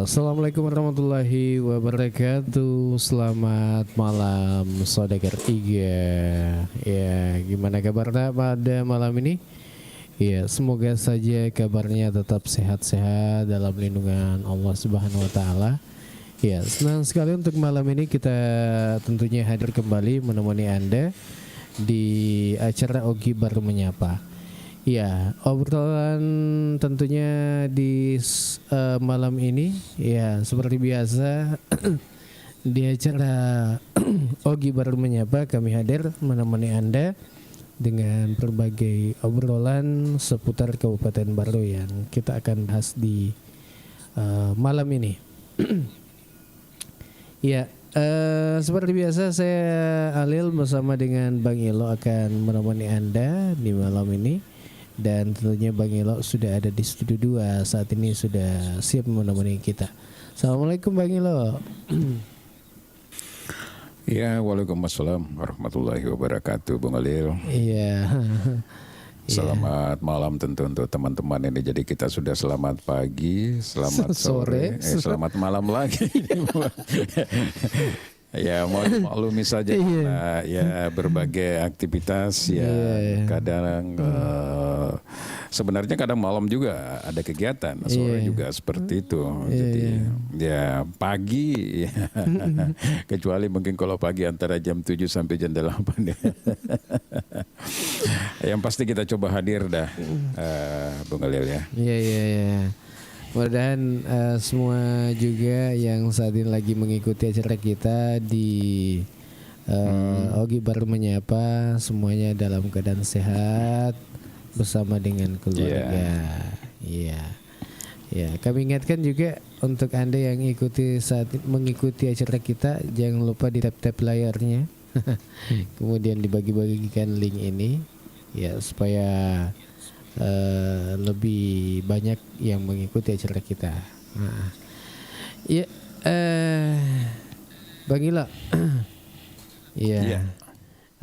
Assalamualaikum warahmatullahi wabarakatuh. Selamat malam Saudagar Iga. Ya, gimana kabarnya pada malam ini? Ya, semoga saja kabarnya tetap sehat-sehat dalam lindungan Allah Subhanahu wa taala. Ya, senang sekali untuk malam ini kita tentunya hadir kembali menemani Anda di acara Ogi Baru Menyapa. Ya, obrolan tentunya di malam ini ya seperti biasa di acara Ogi Baru Menyapa kami hadir menemani Anda dengan berbagai obrolan seputar Kabupaten Baru yang kita akan bahas di malam ini. Ya, seperti biasa saya Alil bersama dengan Bang Ilo akan menemani Anda di malam ini. Dan tentunya Bang Ilo sudah ada di studio 2 saat ini, sudah siap menemani kita. Assalamualaikum Bang Ilo. Ya, waalaikumsalam warahmatullahi wabarakatuh, Bung Alil. Iya. Selamat malam tentu untuk teman-teman ini. Jadi kita sudah selamat pagi, selamat sore, selamat malam lagi. Ya, maklumi saja karena ya berbagai aktivitas ya kadang sebenarnya kadang malam juga ada kegiatan, sore juga seperti itu. Jadi ya pagi ya. Kecuali mungkin kalau pagi antara jam 7 sampai jam 8 ya. Yang pasti kita coba hadir dah Bung Alil ya. Iya. Mudah-mudahan semua juga yang saat ini lagi mengikuti acara kita di Ogi Baru Menyapa semuanya dalam keadaan sehat bersama dengan keluarga. Iya. Ya, kami ingatkan juga untuk Anda yang mengikuti acara kita, jangan lupa di tap-tap layarnya. Kemudian dibagi-bagikan link ini ya supaya lebih banyak yang mengikuti acara kita. Ya, Bang Ila. Ya.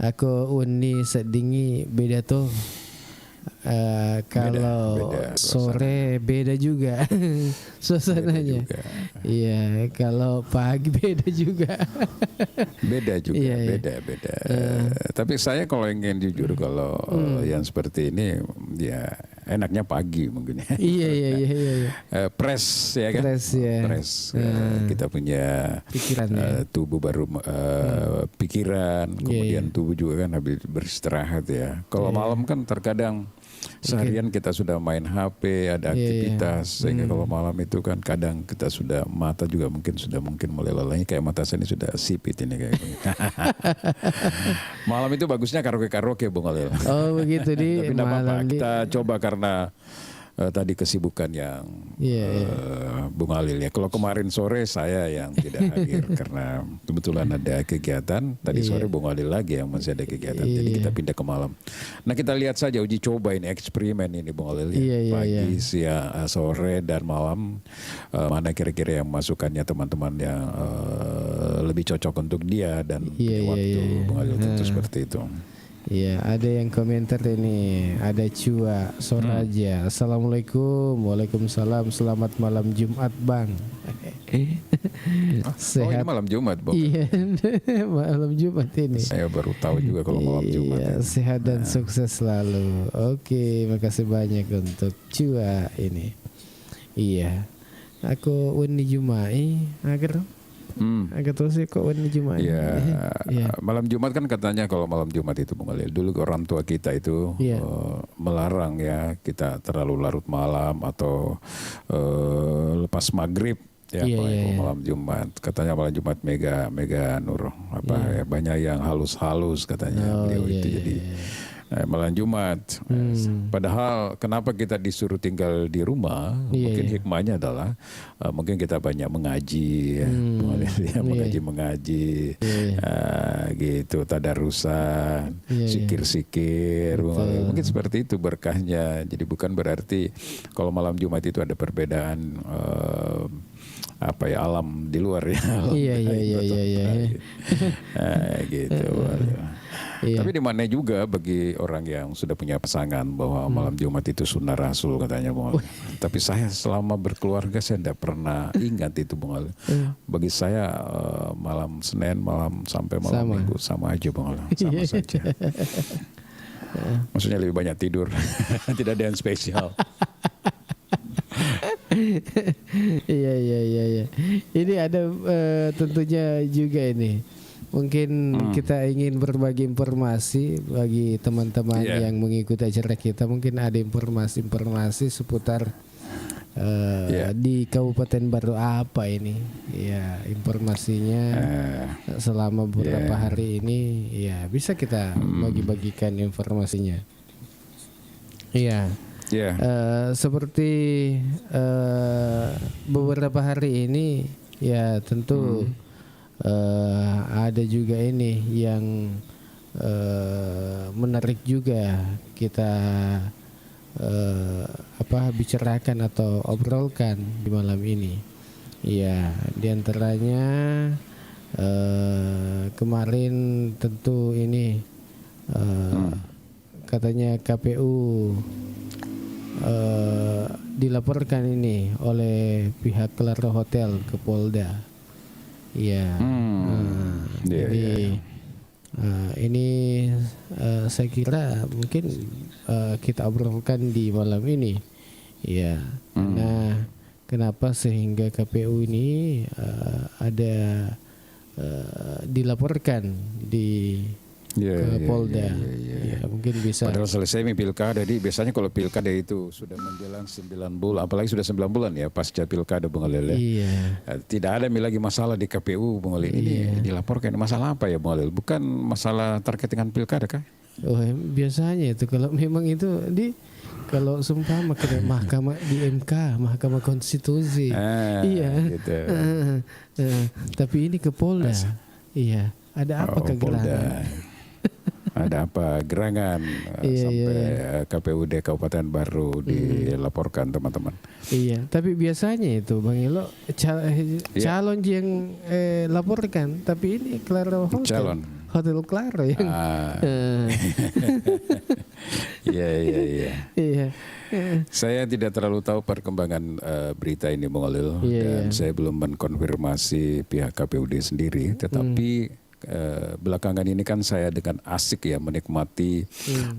Aku uni sedingi beda tuh. Kalau beda sore beda juga suasananya. Iya, kalau pagi beda juga. Beda. Tapi saya kalau ingin jujur kalau yang seperti ini ya enaknya pagi mungkin. Iya. Press ya kan. Press. Kita punya pikiran tubuh baru pikiran, kemudian tubuh juga kan habis beristirahat ya. Kalau malam kan terkadang seharian kita sudah main HP, ada aktivitas, sehingga kalau malam itu kan kadang kita sudah mata juga mungkin mulai lelah, kayak mata saya ini sudah sipit ini kayak gini. Malam itu bagusnya karaoke Bung Alil. Oh begitu di tapi malam kita coba karena tadi kesibukan yang Bung Alil ya. Kalau kemarin sore saya yang tidak hadir karena kebetulan ada kegiatan. Tadi sore Bung Alil lagi yang masih ada kegiatan. Jadi kita pindah ke malam. Nah kita lihat saja uji coba ini, eksperimen ini Bung Alil ya. Pagi, siang, sore dan malam. Mana kira-kira yang masukannya teman-teman yang lebih cocok untuk dia dan punya waktu Bung Alil tentu seperti itu. Ya, ada yang komentar ini, ada Cua Soraja. Assalamualaikum, waalaikumsalam, selamat malam Jumat Bang. Sehat. Oh, ini malam Jumat Bang. Iya, malam Jumat ini. Saya baru tahu juga kalau malam Jumat. Iya, sehat dan sukses selalu. Oke, makasih banyak untuk Cua ini. Iya, aku uni Jumai akhir. Agak tahu sih kok warna Jumat. Malam Jumat kan katanya kalau malam Jumat itu Bung Alil, dulu orang tua kita itu melarang ya kita terlalu larut malam atau lepas maghrib ya malam Jumat. Katanya malam Jumat mega nur ya, banyak yang halus katanya beliau itu jadi malam Jumat. Padahal kenapa kita disuruh tinggal di rumah? Mungkin hikmahnya adalah mungkin kita banyak mengaji, mengaji, gitu, tadarusan, sikir-sikir, mungkin seperti itu berkahnya. Jadi bukan berarti kalau malam Jumat itu ada perbedaan alam di luar ya. Iya. Gitu. Iya. Tapi di mana juga bagi orang yang sudah punya pasangan bahwa malam Jumat itu sunnah Rasul katanya Bung Ali. Tapi saya selama berkeluarga saya tidak pernah ingat itu Bung Ali. Bagi saya malam Senin, sampai malam Minggu sama aja Bung Ali. Sama saja. Maksudnya lebih banyak tidur. Tidak ada yang spesial. Iya. Ini ada tentunya juga ini. Mungkin kita ingin berbagi informasi bagi teman-teman yang mengikuti acara kita. Mungkin ada informasi seputar di Kabupaten Baru apa ini? Ya, informasinya selama beberapa hari ini, ya bisa kita bagi-bagikan informasinya. Iya. Seperti beberapa hari ini, ya tentu. Ada juga ini yang menarik juga kita bicarakan atau obrolkan di malam ini. Ya, diantaranya kemarin tentu ini katanya KPU dilaporkan ini oleh pihak Claro Hotel ke Polda. Iya. Jadi ini saya kira mungkin kita obrolkan di malam ini. Iya. Nah, kenapa sehingga KPU ini ada dilaporkan di ke Polda. Ya, mungkin bisa. Padahal selesai pilkada, jadi biasanya kalau pilkada itu sudah menjelang 9 bulan, apalagi sudah 9 bulan ya pasca pilkada Bung Alil. Iya. Tidak ada lagi masalah di KPU Bung Alil. Ini dilaporkan masalah apa ya Bung Alil? Bukan masalah terkait dengan pilkada kah? Oh, biasanya itu kalau memang itu kalau seumpama ke mahkamah di MK, Mahkamah Konstitusi. Gitu. Tapi ini ke Polda. Iya. Ada apa kegerangan? Ada apa gerangan sampai KPUD Kabupaten Baru dilaporkan teman-teman. Iya, tapi biasanya itu Bang Elo calon yang laporkan, tapi ini Claro Hotel. Hotel Claro yang. Iya. Saya tidak terlalu tahu perkembangan berita ini Bung Alil dan saya belum mengkonfirmasi pihak KPUD sendiri, tetapi belakangan ini kan saya dengan asik ya menikmati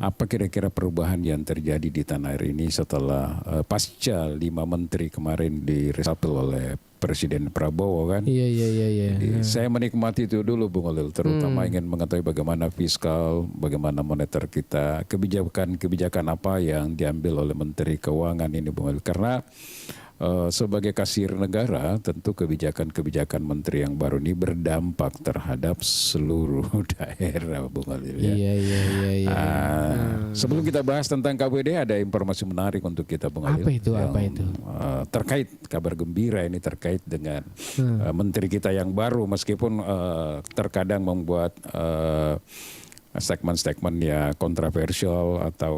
apa kira-kira perubahan yang terjadi di tanah air ini setelah pasca 5 menteri kemarin diresapel oleh Presiden Prabowo kan. Iya. Jadi, saya menikmati itu dulu Bung Alil, terutama ingin mengetahui bagaimana fiskal, bagaimana moneter kita, kebijakan apa yang diambil oleh Menteri Keuangan ini Bung Alil. Karena sebagai kasir negara tentu kebijakan menteri yang baru ini berdampak terhadap seluruh daerah Bung Alil ya. Iya. Sebelum kita bahas tentang KPUD ada informasi menarik untuk kita Bung Alil. Apa itu? Terkait kabar gembira ini terkait dengan menteri kita yang baru, meskipun terkadang membuat segmen-segmen ya kontroversial atau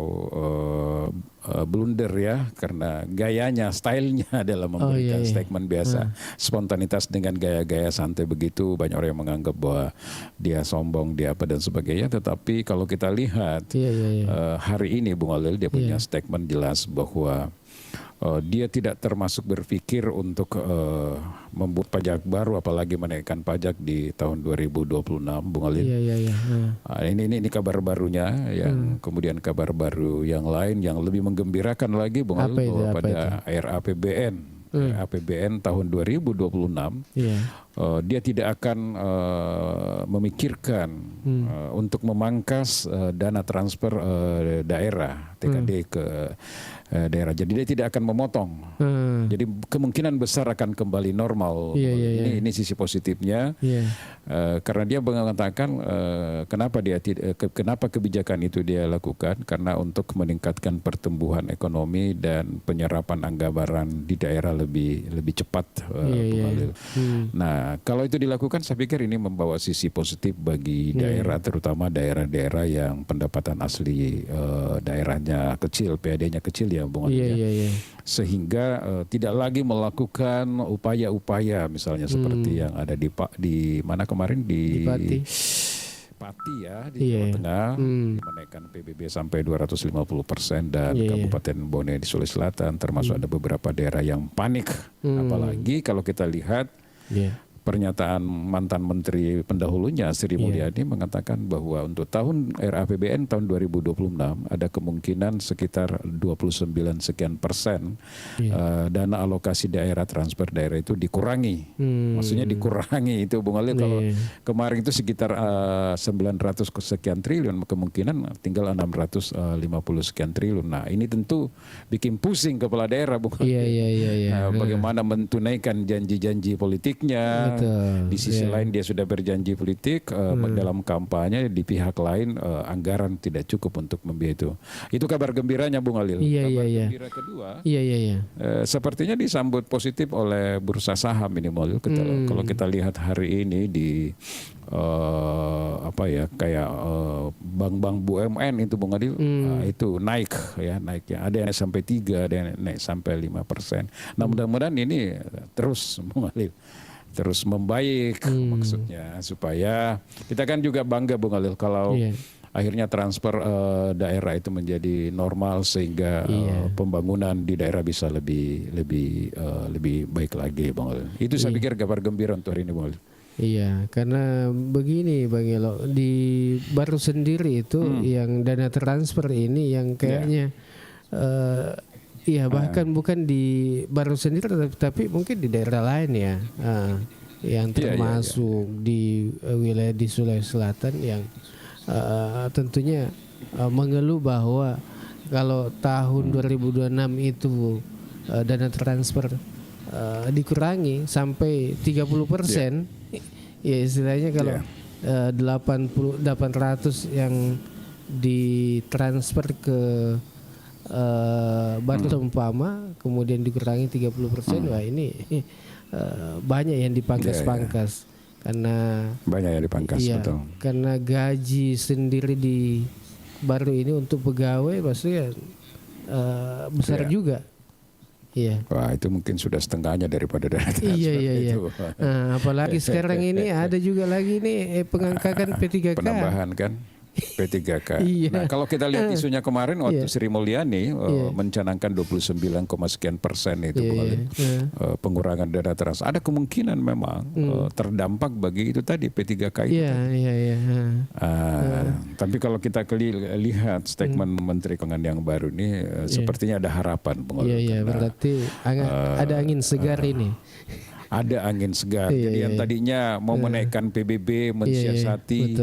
blunder ya, karena gayanya, stylenya adalah memberikan statement biasa, spontanitas dengan gaya-gaya santai begitu. Banyak orang yang menganggap bahwa dia sombong, dia apa dan sebagainya. Tetapi kalau kita lihat hari ini Bung Alil dia punya statement jelas bahwa dia tidak termasuk berpikir untuk membuat pajak baru, apalagi menaikkan pajak di tahun 2026, Bung Alin. Ini kabar barunya, yang kemudian kabar baru yang lain yang lebih menggembirakan lagi, Bung Alin, bahwa pada RAPBN tahun 2026 dia tidak akan memikirkan untuk memangkas dana transfer daerah TKD ke daerah. Jadi dia tidak akan memotong. Jadi kemungkinan besar akan kembali normal. Ini sisi positifnya. Karena dia mengatakan kenapa kebijakan itu dia lakukan, karena untuk meningkatkan pertumbuhan ekonomi dan penyerapan anggaran di daerah lebih cepat. Nah, kalau itu dilakukan saya pikir ini membawa sisi positif bagi daerah, terutama daerah-daerah yang pendapatan asli daerahnya kecil, PAD-nya kecil ya Bung Ali. Sehingga tidak lagi melakukan upaya-upaya misalnya seperti yang ada di mana kemarin di Pati ya di Jawa Tengah menaikkan PBB sampai 250% dan Kabupaten Bone di Sulawesi Selatan termasuk ada beberapa daerah yang panik. Apalagi kalau kita lihat pernyataan mantan menteri pendahulunya Sri Mulyani mengatakan bahwa untuk tahun RAPBN tahun 2026 ada kemungkinan sekitar 29 sekian persen dana alokasi daerah transfer daerah itu dikurangi. Maksudnya dikurangi itu Bung Ali kalau kemarin itu sekitar 900 sekian triliun kemungkinan tinggal 650 sekian triliun. Nah, ini tentu bikin pusing kepala daerah Bung Ali. Nah, bagaimana mentunaikan janji-janji politiknya. Betul. Di sisi lain dia sudah berjanji politik dalam kampanye, di pihak lain anggaran tidak cukup untuk membiayai itu. Itu kabar gembiranya Bung Alil. Kabar gembira kedua, sepertinya disambut positif oleh bursa saham ini Bung Alil. Kalau kita lihat hari ini di kayak bank-bank BUMN itu Bung Adil itu naik ya. Ada yang naik sampai 3, ada yang naik sampai 5%. Nah, mudah-mudahan ini terus Bung Adil terus membaik maksudnya supaya kita kan juga bangga Bung Alil kalau akhirnya transfer daerah itu menjadi normal sehingga pembangunan di daerah bisa lebih baik lagi Bung Alil. Itu saya pikir kabar gembira untuk hari ini Bung Alil. Iya, karena begini Bang Elo, di baru sendiri itu yang dana transfer ini yang kayaknya bahkan bukan di baru sendiri tapi mungkin di daerah lain ya, yang termasuk di wilayah di Sulawesi Selatan yang tentunya mengeluh bahwa kalau tahun 2026 itu dana transfer dikurangi sampai 30%, ya istilahnya kalau 800 yang ditransfer ke Batu umpama kemudian dikurangi 30%, wah ini banyak yang dipangkas-pangkas karena banyak yang dipangkas betul. Karena gaji sendiri di baru ini untuk pegawai pasti besar juga. Iya. Wah, itu mungkin sudah setengahnya daripada dana transfer itu. Nah, apalagi sekarang ini ada juga lagi nih pengangkatan P3K. Penambahan kan. P3K. Nah, kalau kita lihat isunya kemarin waktu Sri Mulyani mencanangkan 29, sekian persen itu pengurangan dana transfer. Ada kemungkinan memang terdampak bagi itu tadi P3K itu. Tapi kalau kita lihat statement Menteri Keuangan yang baru ini sepertinya ada harapan. Berarti ada angin segar ini. Ada angin segar. Jadi yang tadinya mau menaikkan PBB, mensiasati,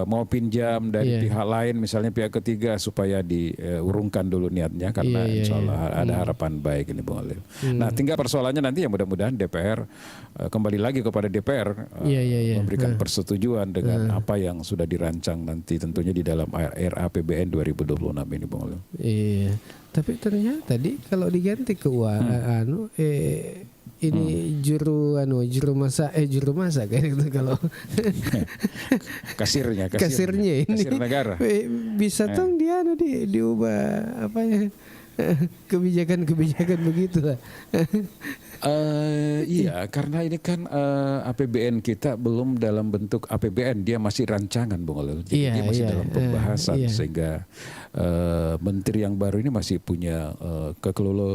mau pinjam dari pihak lain, misalnya pihak ketiga supaya diurungkan dulu niatnya karena insya Allah ada harapan baik ini Bung Alil. Nah, tinggal persoalannya nanti ya mudah-mudahan DPR kembali lagi kepada DPR memberikan persetujuan dengan apa yang sudah dirancang nanti tentunya di dalam RAPBN 2026 ini Bung Alil. Iya. Tapi ternyata tadi kalau diganti keuangan ini juru masak kan itu kalau kasirnya ini kasir negara bisa tong dia diubah apa ya kebijakan begitu lah. Iya, karena ini kan APBN kita belum dalam bentuk APBN, dia masih rancangan Bung Alil. Jadi dia masih dalam pembahasan sehingga menteri yang baru ini masih punya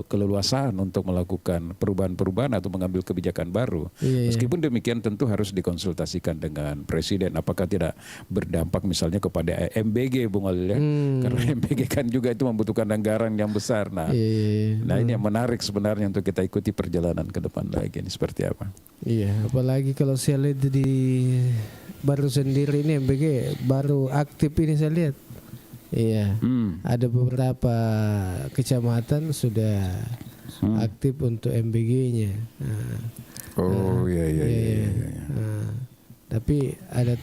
keleluasaan untuk melakukan perubahan-perubahan atau mengambil kebijakan baru. Meskipun demikian tentu harus dikonsultasikan dengan presiden apakah tidak berdampak misalnya kepada MBG Bung Alil ya. Karena MBG kan juga itu membutuhkan anggaran yang besar. Nah, ini yang menarik sebenarnya untuk kita ikuti perjalanan ke depan lagi ini seperti apa. Iya, apalagi kalau saya lihat di baru sendiri ini MBG baru aktif ini saya lihat. Iya, ada beberapa kecamatan sudah aktif untuk MBG-nya. Iya. Tapi ada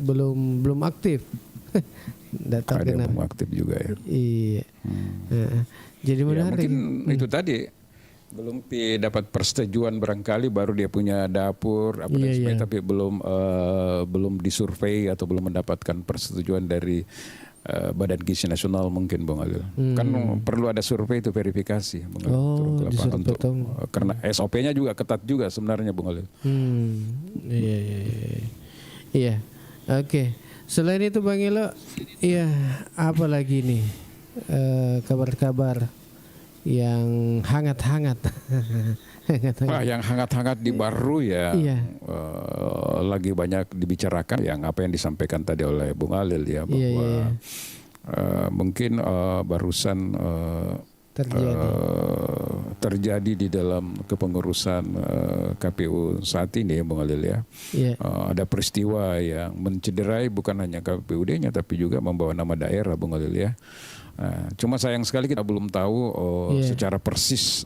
belum aktif. Ada yang belum aktif juga ya. Iya. Jadi menarik. Mungkin itu tadi belum dapat persetujuan barangkali baru dia punya dapur tapi belum disurvei atau belum mendapatkan persetujuan dari Badan Gizi Nasional mungkin Bung Alil. Kan perlu ada survei itu verifikasi karena SOP-nya juga ketat juga sebenarnya Bung Alil. Iya. Oke. Selain itu Bang Elo, ya apa lagi nih kabar-kabar yang hangat-hangat? Wah, yang hangat-hangat di Baru ya, lagi banyak dibicarakan yang apa yang disampaikan tadi oleh Bung Alil ya, bahwa mungkin barusan terjadi di dalam kepengurusan KPU saat ini, Bung Alil ya. Ada peristiwa yang mencederai bukan hanya KPUD-nya tapi juga membawa nama daerah, Bung Alil ya. Cuma sayang sekali kita belum tahu secara persis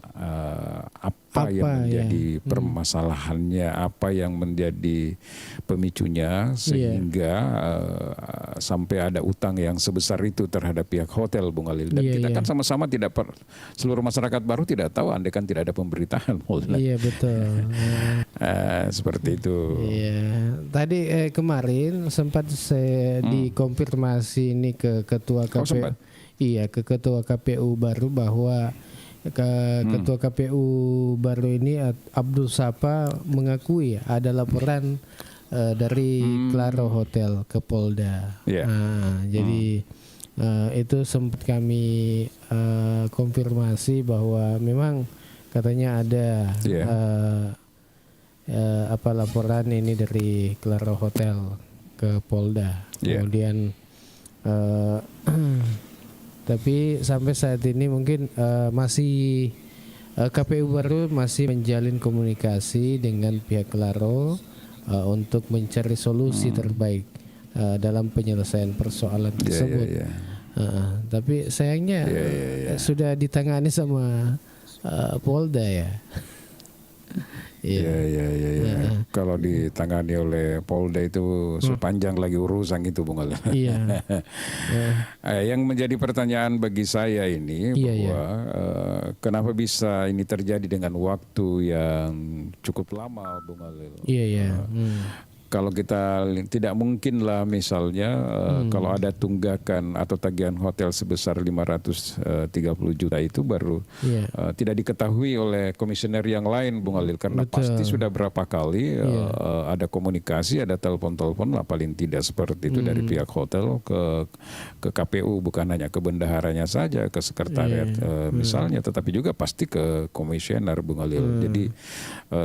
apa yang menjadi permasalahannya, apa yang menjadi pemicunya sehingga sampai ada utang yang sebesar itu terhadap pihak hotel, Bung Alil. Dan kita kan sama-sama seluruh masyarakat Baru tidak tahu andai kan tidak ada pemberitaan. Iya betul. Seperti itu. Iya. Tadi kemarin sempat saya dikonfirmasi ini ke ketua KPU. Iya, ke ketua KPU Baru bahwa ketua KPU Baru ini Abdul Sapa mengakui ada laporan dari Claro Hotel ke Polda. Jadi itu sempat kami konfirmasi bahwa memang katanya ada laporan ini dari Claro Hotel ke Polda. Kemudian tapi sampai saat ini mungkin masih KPU Baru masih menjalin komunikasi dengan pihak Claro untuk mencari solusi terbaik dalam penyelesaian persoalan tersebut. Tapi sayangnya sudah ditangani sama Polda ya. Iya. Kalau ditangani oleh Polda itu sepanjang lagi urusan itu, Bung Alil. Yang menjadi pertanyaan bagi saya ini bahwa kenapa bisa ini terjadi dengan waktu yang cukup lama, Bung Alil. Kalau kita tidak mungkin lah misalnya kalau ada tunggakan atau tagihan hotel sebesar 530 juta itu baru tidak diketahui oleh komisioner yang lain, Bung Alil, karena pasti sudah berapa kali ada komunikasi, ada telepon-telepon lah paling tidak seperti itu dari pihak hotel ke KPU, bukan hanya ke bendaharanya saja, ke sekretariat misalnya, tetapi juga pasti ke komisioner, Bung Alil. Jadi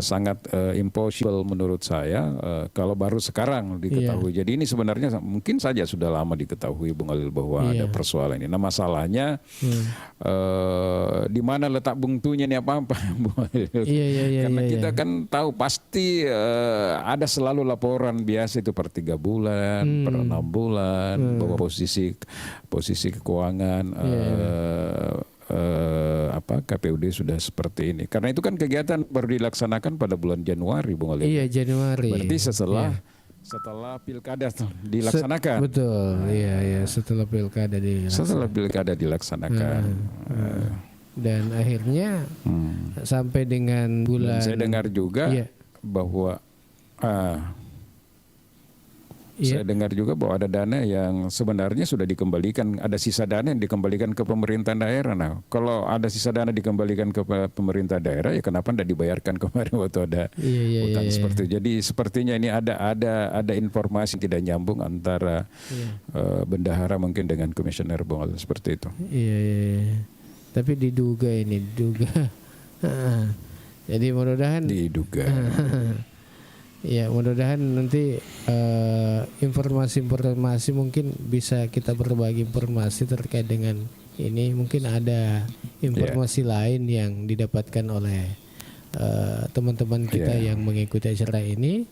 sangat impossible menurut saya kalau baru sekarang diketahui. Jadi ini sebenarnya mungkin saja sudah lama diketahui, Bung Alil, bahwa ada persoalan ini. Nah masalahnya di mana letak buntunya ini apa-apa, Bung Alil. Karena kita kan tahu pasti ada selalu laporan biasa itu per 3 bulan, per 6 bulan, bahwa posisi keuangan KPUD sudah seperti ini. Karena itu kan kegiatan baru dilaksanakan pada bulan Januari, Bung Alil. Iya, Januari. Berarti setelah pilkada dilaksanakan. Betul. Iya, setelah pilkada dilaksanakan. Dan akhirnya sampai dengan bulan. Dan saya dengar juga bahwa saya dengar juga bahwa ada dana yang sebenarnya sudah dikembalikan, ada sisa dana yang dikembalikan ke pemerintah daerah. Nah, kalau ada sisa dana dikembalikan ke pemerintah daerah, ya kenapa tidak dibayarkan kemarin waktu ada utang seperti itu. Jadi sepertinya ini ada informasi tidak nyambung antara bendahara mungkin dengan komisioner, Bung Alil, seperti itu. Iya. Tapi diduga. Jadi mudah-mudahan diduga. Ya, mudah-mudahan nanti informasi mungkin bisa kita berbagi informasi terkait dengan ini. Mungkin ada informasi lain yang didapatkan oleh teman-teman kita yang mengikuti acara ini.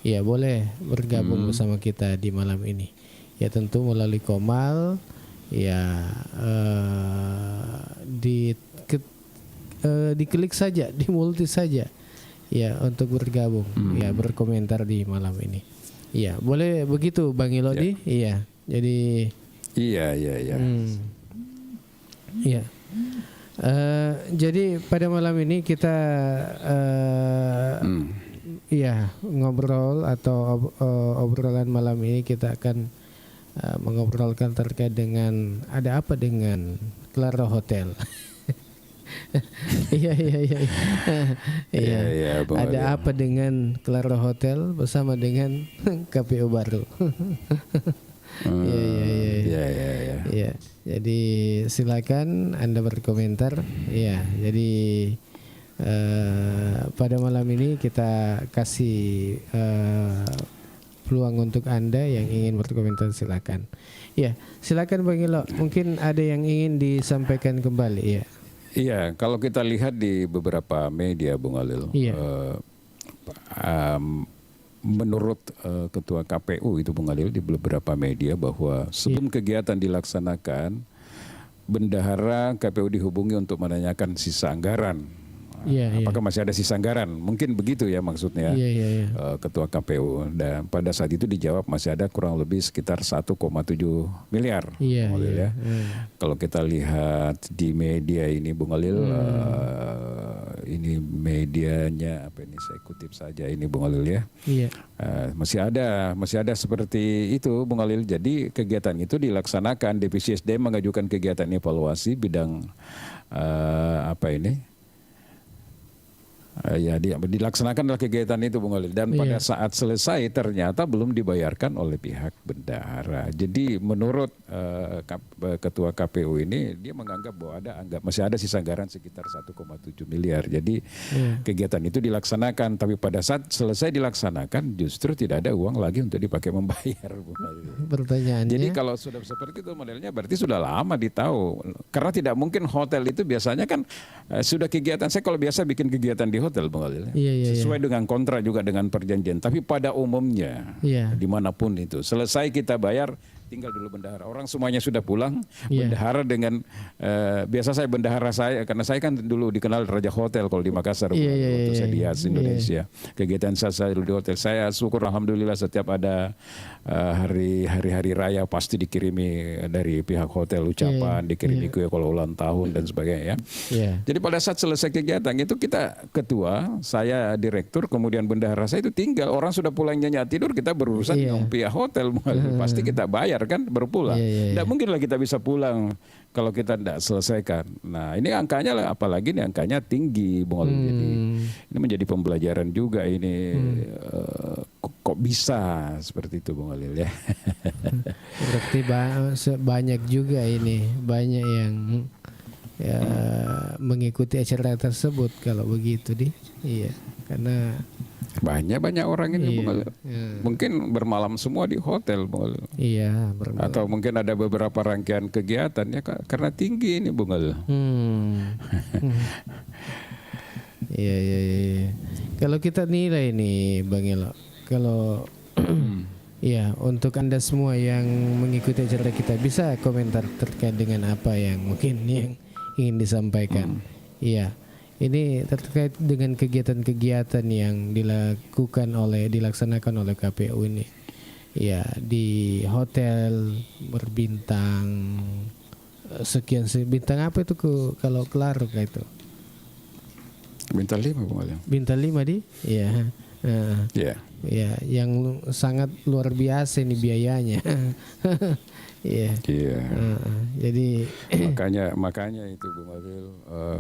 Ya, boleh bergabung bersama kita di malam ini. Ya, tentu melalui Komal. Ya, diklik saja, di multi saja. Ya, untuk bergabung, ya berkomentar di malam ini. Iya, boleh begitu Bang Ilodi. Iya. Jadi Iya. Iya. Jadi pada malam ini kita ngobrol atau obrolan malam ini kita akan mengobrolkan terkait dengan ada apa dengan Claro Hotel. Iya, iya, iya. Iya. Iya, Bung Ada Alil. apa dengan Claro Hotel bersama dengan KPU baru? Iya, iya, iya. Iya, iya, iya. Iya. Jadi silakan Anda berkomentar. Iya. Jadi pada malam ini kita kasih peluang untuk Anda yang ingin berkomentar, silakan. Ya, silakan Bang Ilo. Mungkin ada yang ingin disampaikan kembali, ya. Iya, kalau kita lihat di beberapa media, Bung Alil, Iya. Menurut Ketua KPU itu, Bung Alil, di beberapa media bahwa sebelum kegiatan dilaksanakan, bendahara KPU dihubungi untuk menanyakan sisa anggaran. Iya, Apakah masih ada sisa anggaran? Mungkin begitu ya maksudnya. Iya, iya, iya. Ketua KPU, dan pada saat itu dijawab masih ada kurang lebih sekitar 1,7 miliar. Iya, Bung Alil, iya. ya. Kalau kita lihat di media ini, Bung Alil, ini medianya apa ini, saya kutip saja ini, Bung Alil, ya. Iya. Masih ada seperti itu, Bung Alil. Jadi kegiatan itu dilaksanakan, Divisi SDM mengajukan kegiatan evaluasi bidang apa ini? Dilaksanakanlah kegiatan itu, Bung Alil, dan pada saat selesai ternyata belum dibayarkan oleh pihak bendahara. Jadi menurut Ketua KPU ini, dia menganggap bahwa masih ada sisa anggaran sekitar 1,7 miliar. Jadi kegiatan itu dilaksanakan, tapi pada saat selesai dilaksanakan justru tidak ada uang lagi untuk dipakai membayar, Bung Alil. Pertanyaannya. Jadi kalau sudah seperti itu modelnya, berarti sudah lama ditahu. Karena tidak mungkin hotel itu biasanya kan sudah kegiatan. Saya kalau biasa bikin kegiatan di hotel, Bung Alil, sesuai dengan kontrak juga dengan perjanjian. Tapi pada umumnya dimanapun itu, selesai kita bayar, tinggal dulu bendahara. Orang semuanya sudah pulang, bendahara dengan biasa saya bendahara saya, karena saya kan dulu dikenal Raja Hotel kalau di Makassar, waktu saya di AS Indonesia. Kegiatan saya di hotel, saya syukur alhamdulillah setiap ada hari-hari raya pasti dikirimi dari pihak hotel ucapan, dikirimi kue kalau ulang tahun dan sebagainya, ya. Jadi pada saat selesai kegiatan itu, kita ketua, saya direktur, kemudian bendahara saya itu tinggal. Orang sudah pulang nyenyak tidur, kita berurusan dengan pihak hotel. Pasti kita bayar kan, baru pulang. Tidak mungkinlah kita bisa pulang kalau kita tidak selesaikan. Nah, ini angkanya lah, apalagi ini angkanya tinggi, Bung Alil. Jadi ini menjadi pembelajaran juga ini. Kok bisa seperti itu, Bung Alil, ya. Berarti banyak juga ini, banyak yang mengikuti acara tersebut kalau begitu, iya, karena banyak orang ini, Bung Alil. Mungkin bermalam semua di hotel, Bung Alil. Iya, bermalam. Atau mungkin ada beberapa rangkaian kegiatan ya, karena tinggi ini, Bung Alil. Iya. Kalau kita nilai nih, Bang Elo, kalau ya, untuk Anda semua yang mengikuti acara kita, bisa komentar terkait dengan apa yang mungkin yang ingin disampaikan. Iya. Ini terkait dengan kegiatan-kegiatan yang dilaksanakan oleh KPU ini. Ya, di hotel berbintang sekian, bintang apa itu kalau Claro kayak itu? Bintang 5, Bung Alil. Bintang 5 iya. Ya, yang sangat luar biasa ini biayanya. Iya. Jadi makanya itu, Bung Alil,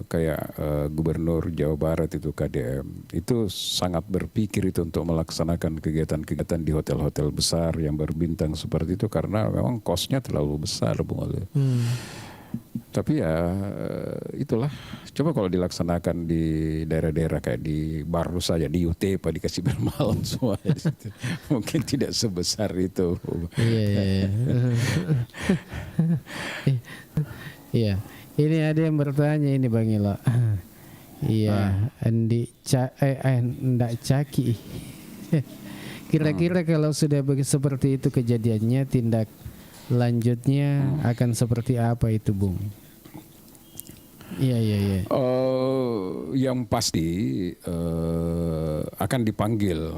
kayak Gubernur Jawa Barat itu, KDM itu sangat berpikir itu untuk melaksanakan kegiatan-kegiatan di hotel-hotel besar yang berbintang seperti itu, karena memang kosnya terlalu besar, Bung Alil. Tapi ya itulah, coba kalau dilaksanakan di daerah-daerah kayak di Baru saja, di UT Pak, dikasih bermalam semua di situ. Mungkin tidak sebesar itu. Iya. Ini ada yang bertanya ini, Bang Ilo. Iya, Ndak Caki. Kira-kira kalau sudah seperti itu kejadiannya, tindak lanjutnya akan seperti apa itu, Bung? Iya. Yang pasti akan dipanggil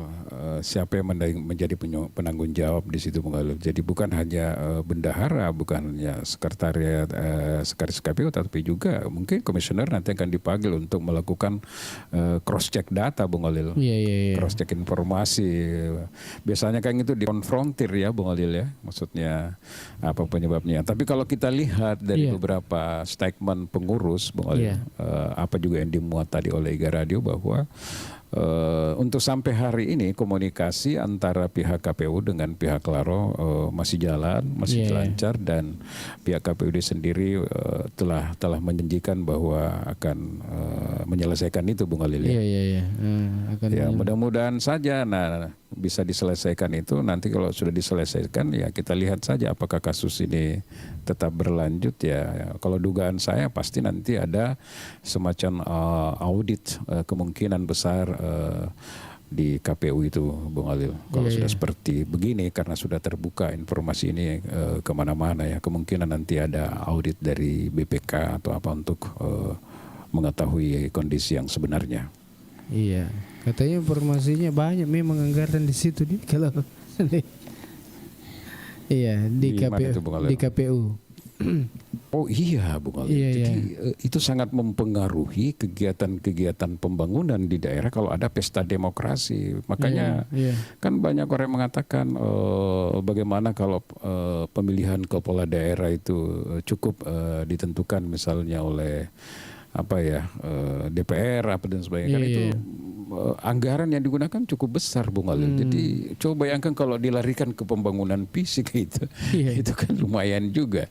siapa yang menjadi penanggung jawab di situ Bung Khalil. Jadi bukan hanya bendahara, bukan hanya sekretaris KPU, tapi juga mungkin komisioner nanti akan dipanggil untuk melakukan cross check data Bung Khalil. Cross check informasi. Biasanya kan itu dikonfrontir ya Bung Khalil ya. Maksudnya apa penyebabnya. Tapi kalau kita lihat dari beberapa statement pengurus Bung Khalil, apa juga yang dimuat tadi oleh Iga Radio bahwa untuk sampai hari ini komunikasi antara pihak KPU dengan pihak Klaro masih jalan, masih lancar, dan pihak KPUD sendiri telah menjanjikan bahwa akan menyelesaikan itu Bung Khalil. Ya mudah-mudahan saja bisa diselesaikan itu. Nanti kalau sudah diselesaikan ya kita lihat saja apakah kasus ini tetap berlanjut ya. Kalau dugaan saya pasti nanti ada semacam audit kemungkinan besar di KPU itu Bung Khalil. Kalau sudah seperti begini karena sudah terbuka informasi ini kemana-mana ya, kemungkinan nanti ada audit dari BPK atau apa untuk mengetahui kondisi yang sebenarnya. Iya, katanya informasinya banyak memang anggaran di situ nih kalau iya di KPU. Oh iya Bung Khalil. Jadi itu sangat mempengaruhi kegiatan-kegiatan pembangunan di daerah kalau ada pesta demokrasi. Makanya kan banyak orang mengatakan bagaimana kalau pemilihan kepala daerah itu cukup ditentukan misalnya oleh DPR apa dan sebagainya. Itu anggaran yang digunakan cukup besar Bung Khalil. Jadi coba bayangkan kalau dilarikan ke pembangunan fisik itu kan lumayan juga.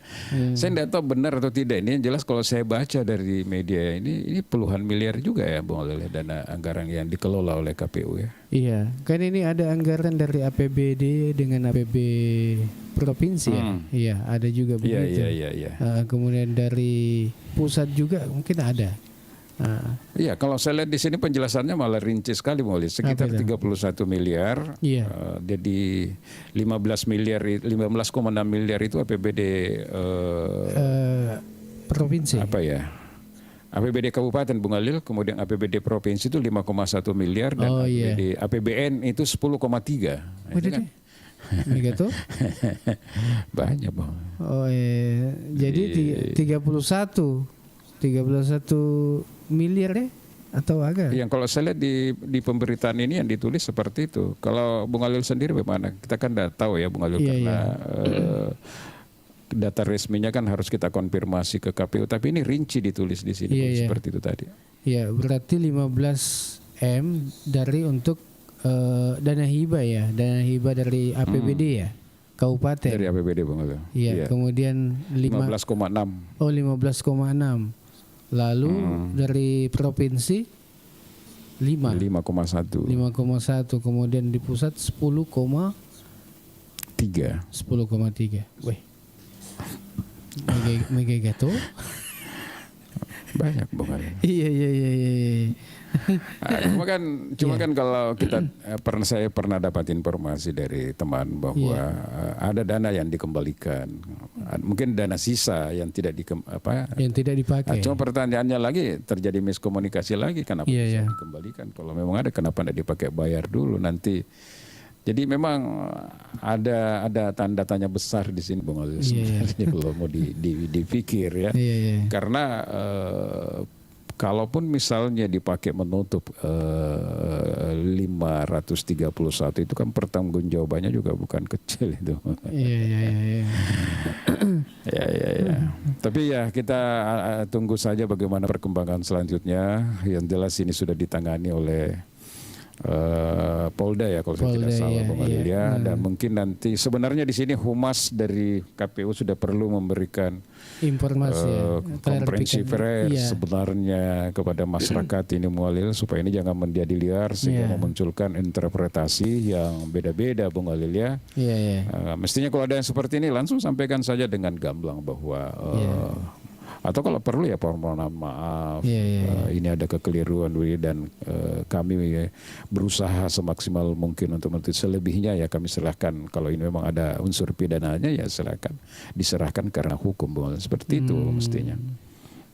Saya tidak tahu benar atau tidak, ini yang jelas kalau saya baca dari media ini puluhan miliar juga ya Bung Khalil, dana anggaran yang dikelola oleh KPU ya. Iya, kan ini ada anggaran dari APBD dengan APB provinsi ya. Iya, ada juga begitu. Iya. Kemudian dari pusat juga mungkin ada. Iya, kalau saya lihat di sini penjelasannya malah rinci sekali Bung Khalil. Sekitar 31 miliar. Jadi 15,6 miliar itu APBD provinsi. APBD Kabupaten Bung Khalil, kemudian APBD Provinsi itu 5,1 miliar dan APBN itu 10,3. Itu kan begitu? Banyak Bang. Jadi 31 miliar ya? Atau agak? Yang kalau saya lihat di pemberitaan ini yang ditulis seperti itu. Kalau Bung Khalil sendiri bagaimana? Kita kan tidak tahu ya Bung Khalil karena data resminya kan harus kita konfirmasi ke KPU. Tapi ini rinci ditulis di sini seperti itu tadi. Iya, berarti 15 M dari untuk dana hibah ya, dana hibah dari APBD ya, kabupaten. Dari APBD Bung Khalil. Iya, kemudian 15,6. Oh 15,6. Lalu dari provinsi 5,1. Kemudian di pusat 10,3. 10,3. Weh. Mega gato. Banyak Bung Khalil. Iya. Cuma kan kalau kita saya pernah dapat informasi dari teman bahwa ada dana yang dikembalikan, mungkin dana sisa yang tidak dipakai. Cuma pertanyaannya lagi terjadi miskomunikasi lagi, kenapa bisa dikembalikan? Kalau memang ada, kenapa tidak dipakai bayar dulu nanti? Jadi memang ada tanda tanya besar di sini Bung Khalil sebenarnya kalau mau dipikir ya. Karena kalaupun misalnya dipakai menutup 531 itu kan pertanggungjawabannya juga bukan kecil itu. Iya. Tapi ya kita tunggu saja bagaimana perkembangan selanjutnya. Yang jelas ini sudah ditangani oleh Polda ya kalau saya tidak salah Bung Khalil ya. Dan mungkin nanti sebenarnya di sini humas dari KPU sudah perlu memberikan informasi komprehensi pers sebenarnya kepada masyarakat ini Bung Khalil, supaya ini jangan menjadi liar sehingga memunculkan interpretasi yang beda-beda Bung Khalil ya. Mestinya kalau ada yang seperti ini langsung sampaikan saja dengan gamblang bahwa atau kalau perlu ya permohonan maaf, ini ada kekeliruan dan kami berusaha semaksimal mungkin untuk menuntut. Selebihnya ya kami serahkan, kalau ini memang ada unsur pidananya ya diserahkan karena hukum, seperti itu mestinya.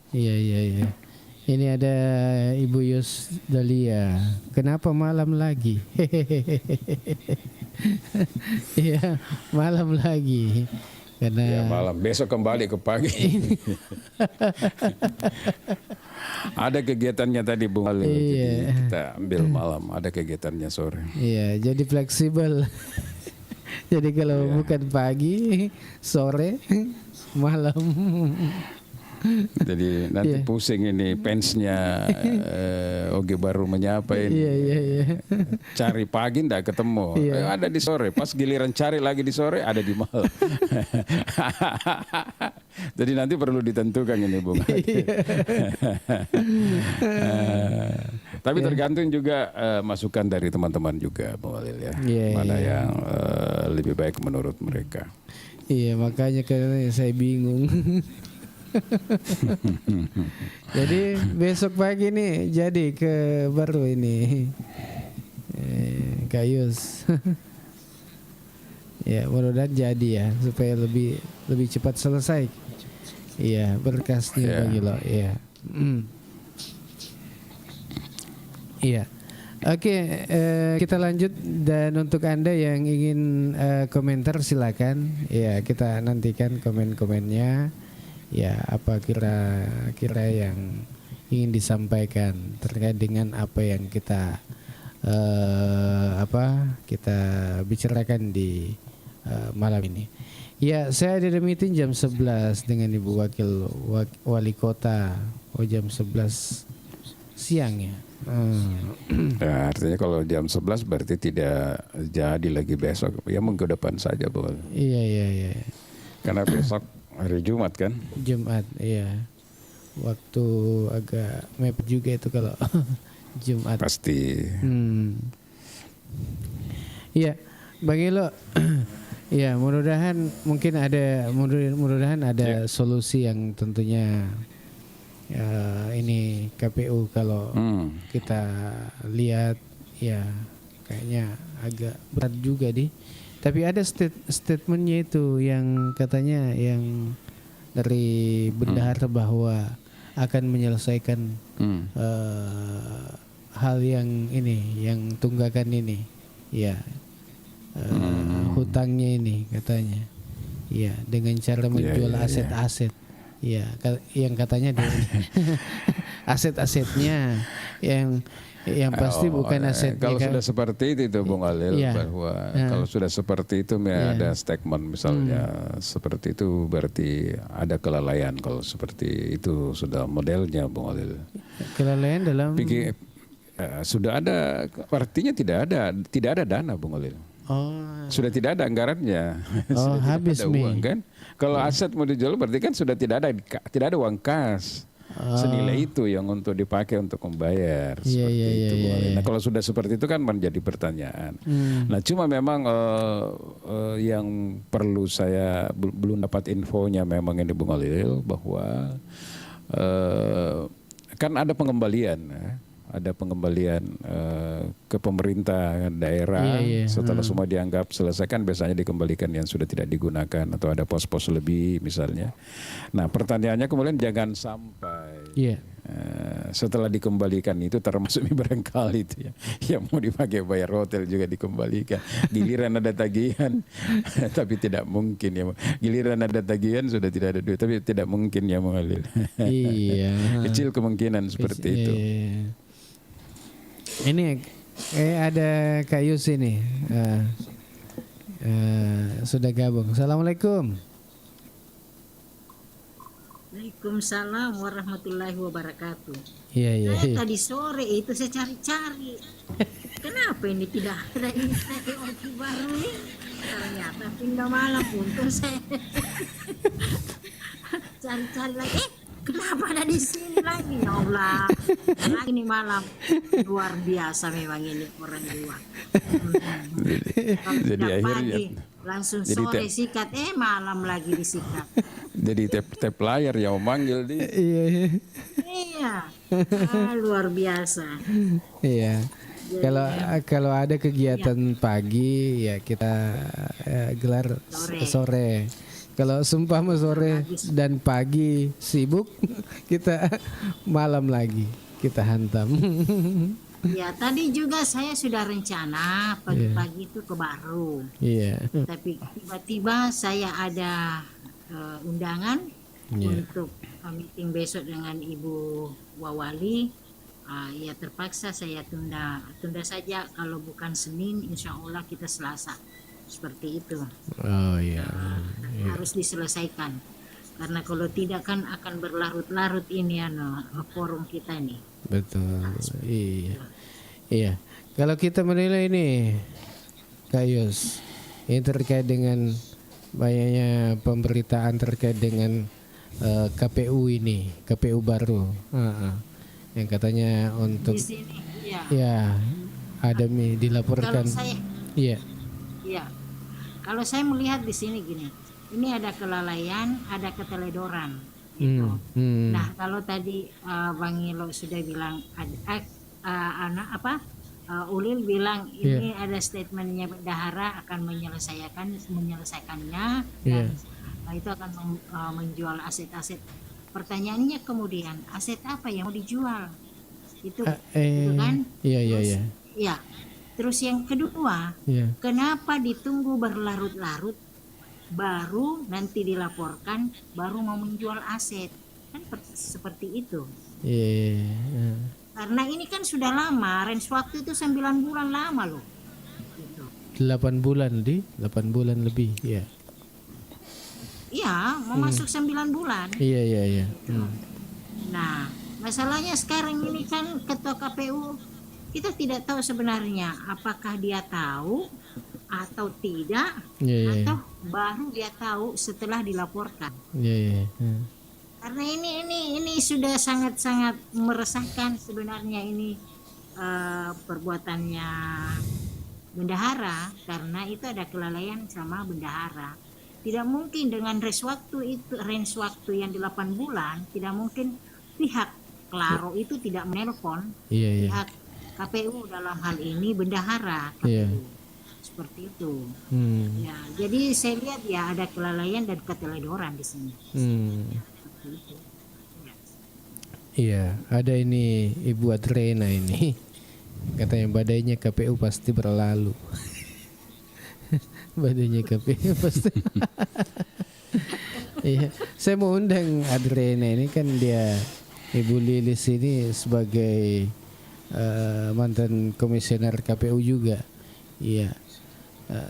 Iya. Ini ada Ibu Yus Dalia. Kenapa malam lagi? Iya, malam lagi. Karena Ya malam, besok kembali ke pagi. Ada kegiatannya tadi Bung Ali, jadi kita ambil malam. Ada kegiatannya sore. Iya, jadi fleksibel. Jadi kalau bukan pagi, sore, malam. Jadi nanti pusing ini fansnya Oge baru menyapa ini. Iya. Cari pagi ndak ketemu. Ada di sore. Pas giliran cari lagi di sore ada di malam. Jadi nanti perlu ditentukan ini Bung. Tapi tergantung juga masukan dari teman-teman juga Bung Walil ya. Mana yang lebih baik menurut mereka. Iya, makanya karena saya bingung. Jadi besok pagi nih jadi ke baru ini Kayus. Ya mudah-mudahan jadi ya supaya lebih cepat selesai. Iya berkasnya bagi lo. Iya. Iya. Oke, kita lanjut dan untuk Anda yang ingin komentar silakan. Ya kita nantikan komen-komennya. Ya, apa kira-kira yang ingin disampaikan terkait dengan apa yang kita kita bicarakan di malam ini. Ya, saya ada meeting jam 11 dengan Ibu Wakil Wali Kota. Jam 11 siang ya. Ya, artinya kalau jam 11 berarti tidak jadi lagi besok. Ya minggu depan saja, Bu. Iya. Karena besok hari Jumat kan? Jumat, iya. Waktu agak mepet juga itu kalau Jumat. Pasti. Iya, Bang Ilo. Ya, mudah-mudahan ada solusi yang tentunya ini KPU kalau kita lihat ya kayaknya agak berat juga deh. Tapi ada statementnya itu yang katanya yang dari bendahara bahwa akan menyelesaikan hal yang ini, yang tunggakan ini, ya hutangnya ini katanya, ya dengan cara menjual aset-aset, ya yang katanya aset-asetnya yang pasti bukan aset. Kalau sudah seperti itu Bung Alil, bahwa kalau sudah seperti itu ada statement misalnya seperti itu berarti ada kelalaian. Kalau seperti itu sudah modelnya Bung Alil. Kelalaian dalam sudah ada, artinya tidak ada dana Bung Alil. Sudah tidak ada anggarannya. Habis ada uang kan. Kalau aset mau dijual berarti kan sudah tidak ada uang kas. Senilai itu yang untuk dipakai untuk membayar seperti itu. Nah kalau sudah seperti itu kan menjadi pertanyaan. Nah cuma memang yang perlu saya belum dapat infonya memang ini Bung Alil bahwa kan ada pengembalian ke pemerintah daerah setelah semua dianggap selesai kan biasanya dikembalikan yang sudah tidak digunakan atau ada pos-pos lebih misalnya. Nah pertanyaannya kemudian jangan sampai setelah dikembalikan itu termasuk barangkali itu yang mau dipakai bayar hotel juga dikembalikan. Giliran ada tagihan tapi tidak mungkin ya. Giliran ada tagihan sudah tidak ada duit tapi tidak mungkin ya mengalir. Kecil kemungkinan seperti itu. Ini ada Kak Yus ini sudah gabung. Assalamualaikum. Waalaikumsalam warahmatullahi wabarakatuh. Iya. Tadi sore itu saya cari-cari. Kenapa ini tidak ada Orde Baru ini? Ternyata pindah malam untung saya cari-cari lagi. Kenapa ada di sini lagi? Ya Allah, lagi nih malam luar biasa memang ini orang tua. Jadi akhirnya pagi, langsung sore sikat, malam lagi disikat. Jadi tap layar yang memanggil dia. Iya, luar biasa. Iya. Kalau ada kegiatan pagi ya kita gelar sore. Kalau seumpama sore dan pagi sibuk, kita malam lagi kita hantam. Ya, tadi juga saya sudah rencana pagi-pagi itu ke Baru. Iya. Tapi tiba-tiba saya ada undangan untuk meeting besok dengan Ibu Wawali. Ya terpaksa saya tunda saja. Kalau bukan Senin, insya Allah kita Selasa. Seperti itu. Oh iya. Harus diselesaikan. Karena kalau tidak kan akan berlarut-larut ini forum kita ini. Betul. Iya. Iya. Kalau kita menilai ini, Kak Yus, ini terkait dengan banyaknya pemberitaan terkait dengan KPU ini, KPU baru, yang katanya untuk di sini, ya ada dilaporkan. Iya. Iya. Kalau saya melihat di sini gini, ini ada kelalaian, ada keteledoran. Gitu. Nah, kalau tadi Bang Ilo sudah bilang Ulil bilang ini ada statementnya bendahara akan menyelesaikannya dan itu akan menjual aset-aset. Pertanyaannya kemudian aset apa yang mau dijual? Itu kan? Iya. Ya. Terus yang kedua, kenapa ditunggu berlarut-larut baru nanti dilaporkan baru mau menjual aset? Kan seperti itu. Iya. Karena ini kan sudah lama, range waktu itu 9 bulan lama loh. Gitu. 8 bulan lebih, ya. Iya, mau masuk 9 bulan. Iya. Nah, masalahnya sekarang ini kan ketua KPU kita tidak tahu sebenarnya apakah dia tahu atau tidak, atau baru dia tahu setelah dilaporkan. Iya. Karena ini sudah sangat-sangat meresahkan sebenarnya ini perbuatannya bendahara, karena itu ada kelalaian sama bendahara. Tidak mungkin dengan range waktu yang 8 bulan, tidak mungkin pihak Klaro itu tidak menelpon pihak KPU dalam hal ini bendahara KPU. Seperti itu. Ya, jadi saya lihat ya ada kelalaian dan keteledoran di sini. Iya, ada ini Ibu Adrena ini. Katanya badainya KPU pasti berlalu. Badainya KPU pasti. Iya, saya mau undang Adrena ini kan dia Ibu Lilis ini sebagai mantan komisioner KPU juga. Iya.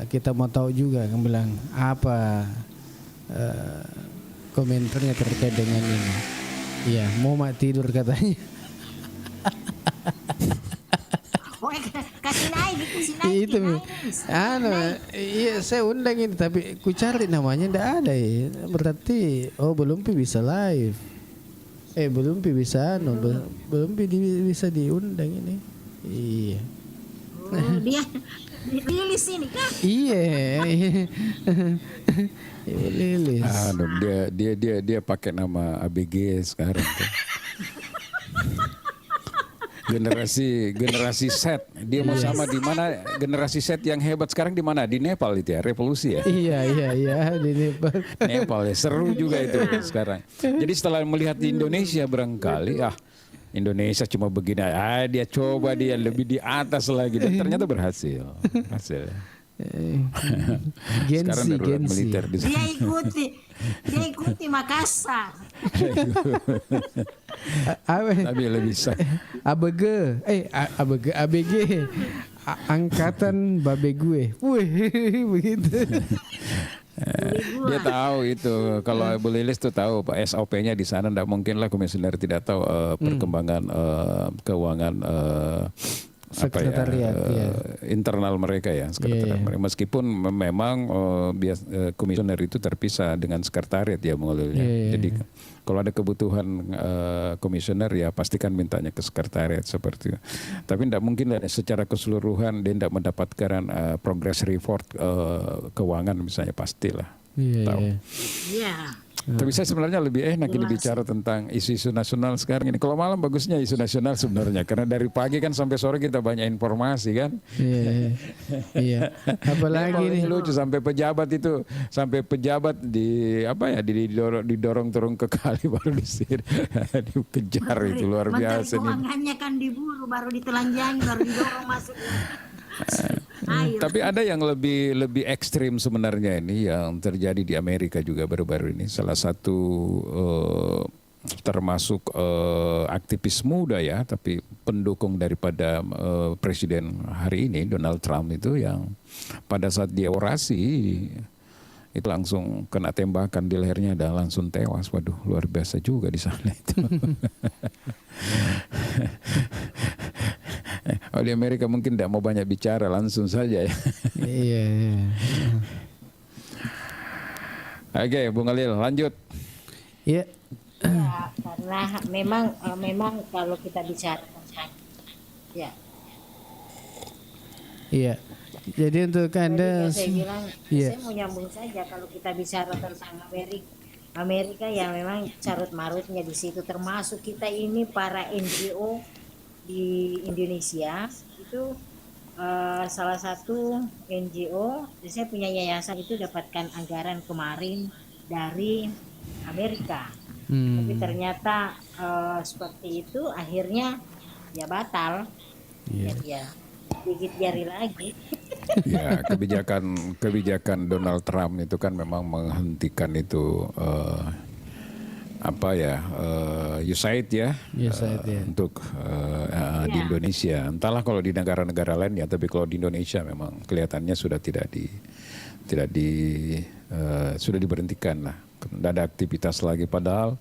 Kita mau tahu juga kan bilang apa komentarnya terkait dengan ini. Iya, mau tidur katanya. Kasih naik. Itu iya saya undang ini tapi ku cari namanya ndak ada ya. Berarti belum bisa live. Belum bisa belum bisa diundang ini. Iya. Dia Lilis ini kan? Iya. Lilis. Dia pakai nama ABG sekarang tuh. generasi Z. Dia mau sama di mana generasi Z yang hebat sekarang di mana? Di Nepal itu ya, revolusi ya. Iya di Nepal. Nepal ya, seru juga itu sekarang. Jadi setelah melihat di Indonesia barangkali Indonesia cuma begini, dia coba dia lebih di atas lagi dan ternyata berhasil. Sekarang darurat militer di sana. Dia ikuti Makassar. Tapi lebih bisa. ABG angkatan babe gue. Wih, begitu. Dia tahu itu kalau Ibu Lilis tuh tahu Pak SOP-nya di sana, tidak mungkin lah komisioner tidak tahu perkembangan keuangan sekretariat internal mereka ya, sekretariat mereka. Meskipun memang komisioner itu terpisah dengan sekretariat ya mengelolanya. Jadi kalau ada kebutuhan komisioner ya pastikan mintanya ke sekretariat seperti itu. Tapi tidak mungkin secara keseluruhan dia tidak mendapatkan progress report keuangan misalnya, pastilah. Tahu. Tapi saya sebenarnya lebih enak ini bicara tentang isu-isu nasional sekarang ini. Kalau malam bagusnya isu nasional sebenarnya, karena dari pagi kan sampai sore kita banyak informasi kan. Iya. Apalagi ini lucu sampai pejabat di apa ya didorong turun ke kali baru disir dikejar itu luar biasa. Menteri Keuangannya kan diburu, baru ditelanjangi, baru didorong masuk. Tapi ada yang lebih ekstrim sebenarnya ini yang terjadi di Amerika juga baru-baru ini. Salah satu termasuk aktivis muda ya, tapi pendukung daripada presiden hari ini Donald Trump itu yang pada saat dia orasi itu langsung kena tembakan di lehernya dan langsung tewas. Waduh, luar biasa juga di sana itu. Oh, di Amerika mungkin tidak mau banyak bicara, langsung saja ya. Iya. Oke, Bung Khalil, lanjut. Iya. Ya, karena memang kalau kita bicara ya. Iya. Jadi untuk Anda, saya bilang, saya mau nyambung saja kalau kita bicara tentang Amerika ya memang carut marutnya di situ, termasuk kita ini para NGO di Indonesia itu salah satu NGO, saya punya yayasan itu dapatkan anggaran kemarin dari Amerika, tapi ternyata seperti itu akhirnya ya batal, ya gigit jari lagi. Ya, kebijakan Donald Trump itu kan memang menghentikan itu USAID ya, untuk di Indonesia. Entahlah kalau di negara-negara lain ya, tapi kalau di Indonesia memang kelihatannya sudah sudah diberhentikan lah. Tidak ada aktivitas lagi. Padahal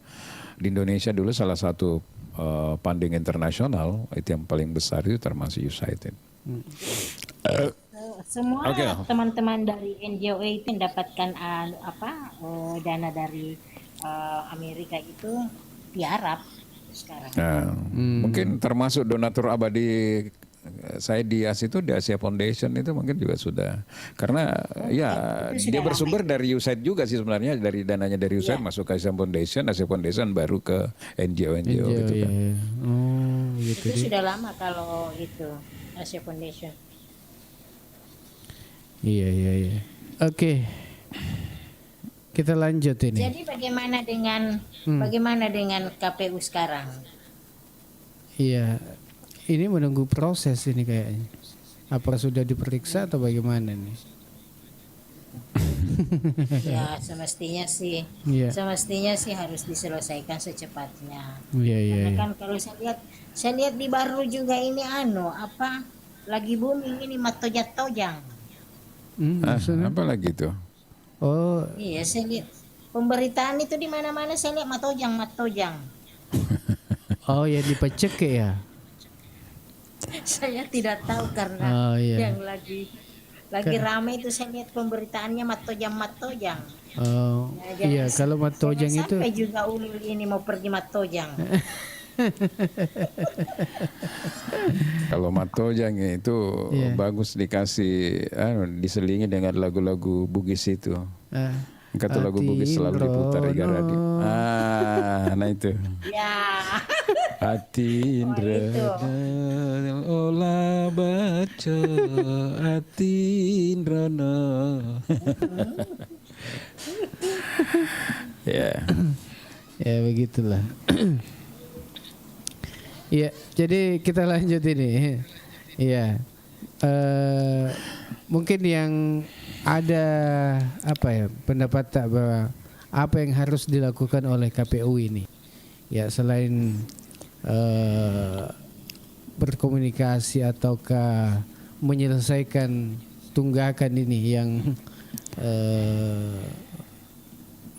di Indonesia dulu salah satu funding internasional itu yang paling besar itu termasuk USAID. Semua teman-teman dari NGO itu mendapatkan dana dari Amerika itu diharap sekarang. Mungkin termasuk donatur abadi saya di Asia Foundation itu mungkin juga sudah, karena dia bersumber dari USAID juga sih sebenarnya, dari dananya dari USAID masuk ke Asia Foundation baru ke NGO gitu kan. Gitu. Itu sudah lama kalau itu Asia Foundation. Iya. Oke. Kita lanjut ini. Jadi bagaimana dengan KPU sekarang? Iya. Ini menunggu proses ini kayaknya. Apa sudah diperiksa atau bagaimana nih? Ya, semestinya sih harus diselesaikan secepatnya. Iya. Kan kalau saya lihat di Baru juga ini lagi booming ini matojang. Apa lagi itu? Oh. Iya, saya lihat pemberitaan itu di mana-mana saya lihat matojang. Oh ya, dipecek ya? Saya tidak tahu karena yang lagi ramai itu saya lihat pemberitaannya matojang. Oh, iya, kalau matojang itu sampai juga Ulul ini mau pergi matojang. Kalau matojang itu bagus dikasih diselingi dengan lagu-lagu Bugis itu. Kata lagu Bugis selalu diputar di radio. Nah itu. Ya. Hati Indra olah baca hati Indrono. Ya begitulah. Ya, jadi kita lanjut ini. Ya, mungkin yang ada pendapat tak bahwa apa yang harus dilakukan oleh KPU ini, ya selain berkomunikasi ataukah menyelesaikan tunggakan ini yang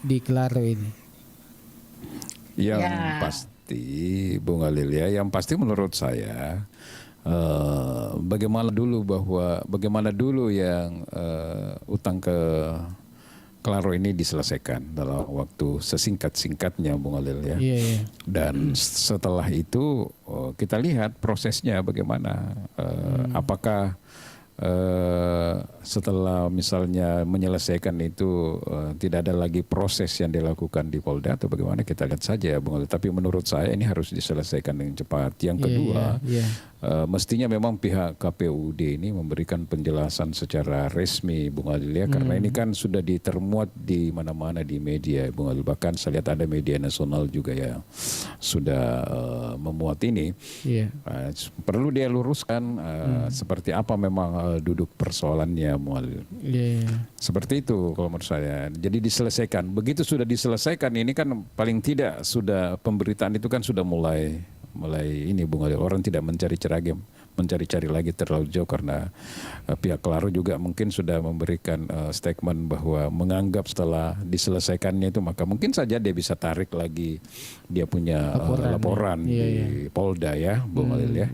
di Klaro ini. Yang pasti Bung Khalil ya, yang pasti menurut saya bagaimana dulu yang utang ke Klaro ini diselesaikan dalam waktu sesingkat-singkatnya Bung Khalil ya. Dan setelah itu kita lihat prosesnya bagaimana, apakah setelah misalnya menyelesaikan itu tidak ada lagi proses yang dilakukan di Polda atau bagaimana, kita lihat saja Bung Ali. Tapi menurut saya ini harus diselesaikan dengan cepat. Yang kedua, mestinya memang pihak KPUD ini memberikan penjelasan secara resmi Bung Ali ya, karena ini kan sudah ditermuat di mana-mana di media Bung Ali. Bahkan saya lihat ada media nasional juga ya sudah memuat ini. Perlu dia luruskan seperti apa memang duduk persoalannya Bung Ali. Seperti itu kalau menurut saya. Jadi diselesaikan. Begitu sudah diselesaikan, ini kan paling tidak sudah pemberitaan itu kan sudah mulai ini Bung Ali. Orang tidak mencari-cari lagi terlalu jauh, karena pihak Klaro juga mungkin sudah memberikan statement bahwa menganggap setelah diselesaikannya itu maka mungkin saja dia bisa tarik lagi dia punya laporan di Polda ya Bung Ali ya.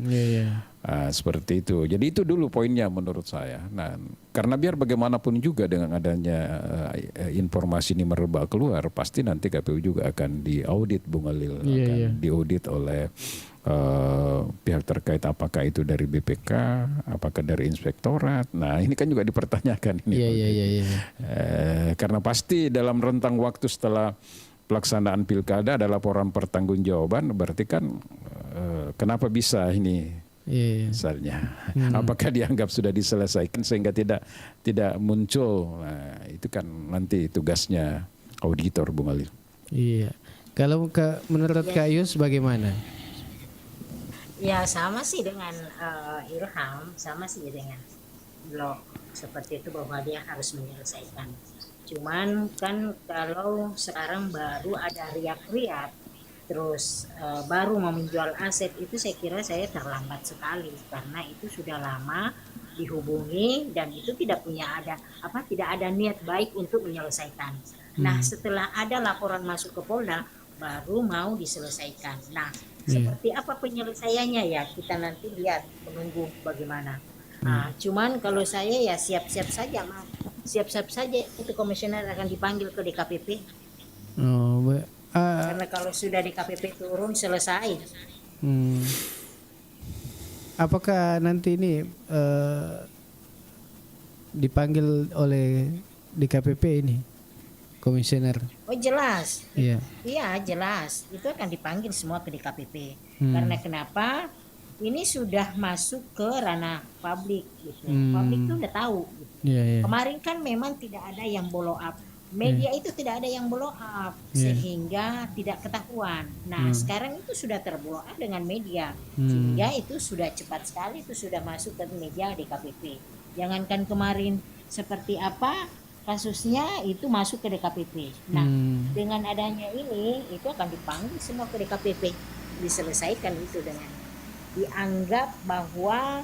Seperti itu. Jadi itu dulu poinnya menurut saya. Nah, karena biar bagaimanapun juga dengan adanya informasi ini merebak keluar, pasti nanti KPU juga akan diaudit Bung Alil, akan diaudit oleh pihak terkait, apakah itu dari BPK, apakah dari inspektorat. Nah, ini kan juga dipertanyakan ini. Karena pasti dalam rentang waktu setelah pelaksanaan pilkada ada laporan pertanggungjawaban, berarti kan kenapa bisa ini misalnya apakah dianggap sudah diselesaikan sehingga tidak muncul. Nah, itu kan nanti tugasnya auditor Bung Ali. Kalau menurut Kak Yus bagaimana? Ya sama sih dengan Ilham, sama sih dengan blog seperti itu, bahwa dia harus menyelesaikan. Cuman kan kalau sekarang baru ada riak-riak terus baru mau menjual aset, itu saya kira saya terlambat sekali, karena itu sudah lama dihubungi dan itu tidak ada niat baik untuk menyelesaikan. Nah, setelah ada laporan masuk ke Polda baru mau diselesaikan. Nah, seperti apa penyelesaiannya ya kita nanti lihat, menunggu bagaimana. Nah, cuman kalau saya ya siap-siap saja itu komisioner akan dipanggil ke DKPP. Karena kalau sudah DKPP turun selesai. Apakah nanti ini dipanggil oleh DKPP ini komisioner? Oh jelas. Iya jelas. Itu akan dipanggil semua ke DKPP. Karena kenapa? Ini sudah masuk ke ranah publik gitu. Publik itu udah tahu. Gitu. Kemarin kan memang tidak ada yang follow up. Media itu tidak ada yang blow up sehingga tidak ketahuan. Nah, sekarang itu sudah terblow up dengan media. Sehingga itu sudah cepat sekali, itu sudah masuk ke media DKPP. Jangankan kemarin seperti apa kasusnya, itu masuk ke DKPP. Nah, dengan adanya ini itu akan dipanggil semua ke DKPP. Diselesaikan itu dengan dianggap bahwa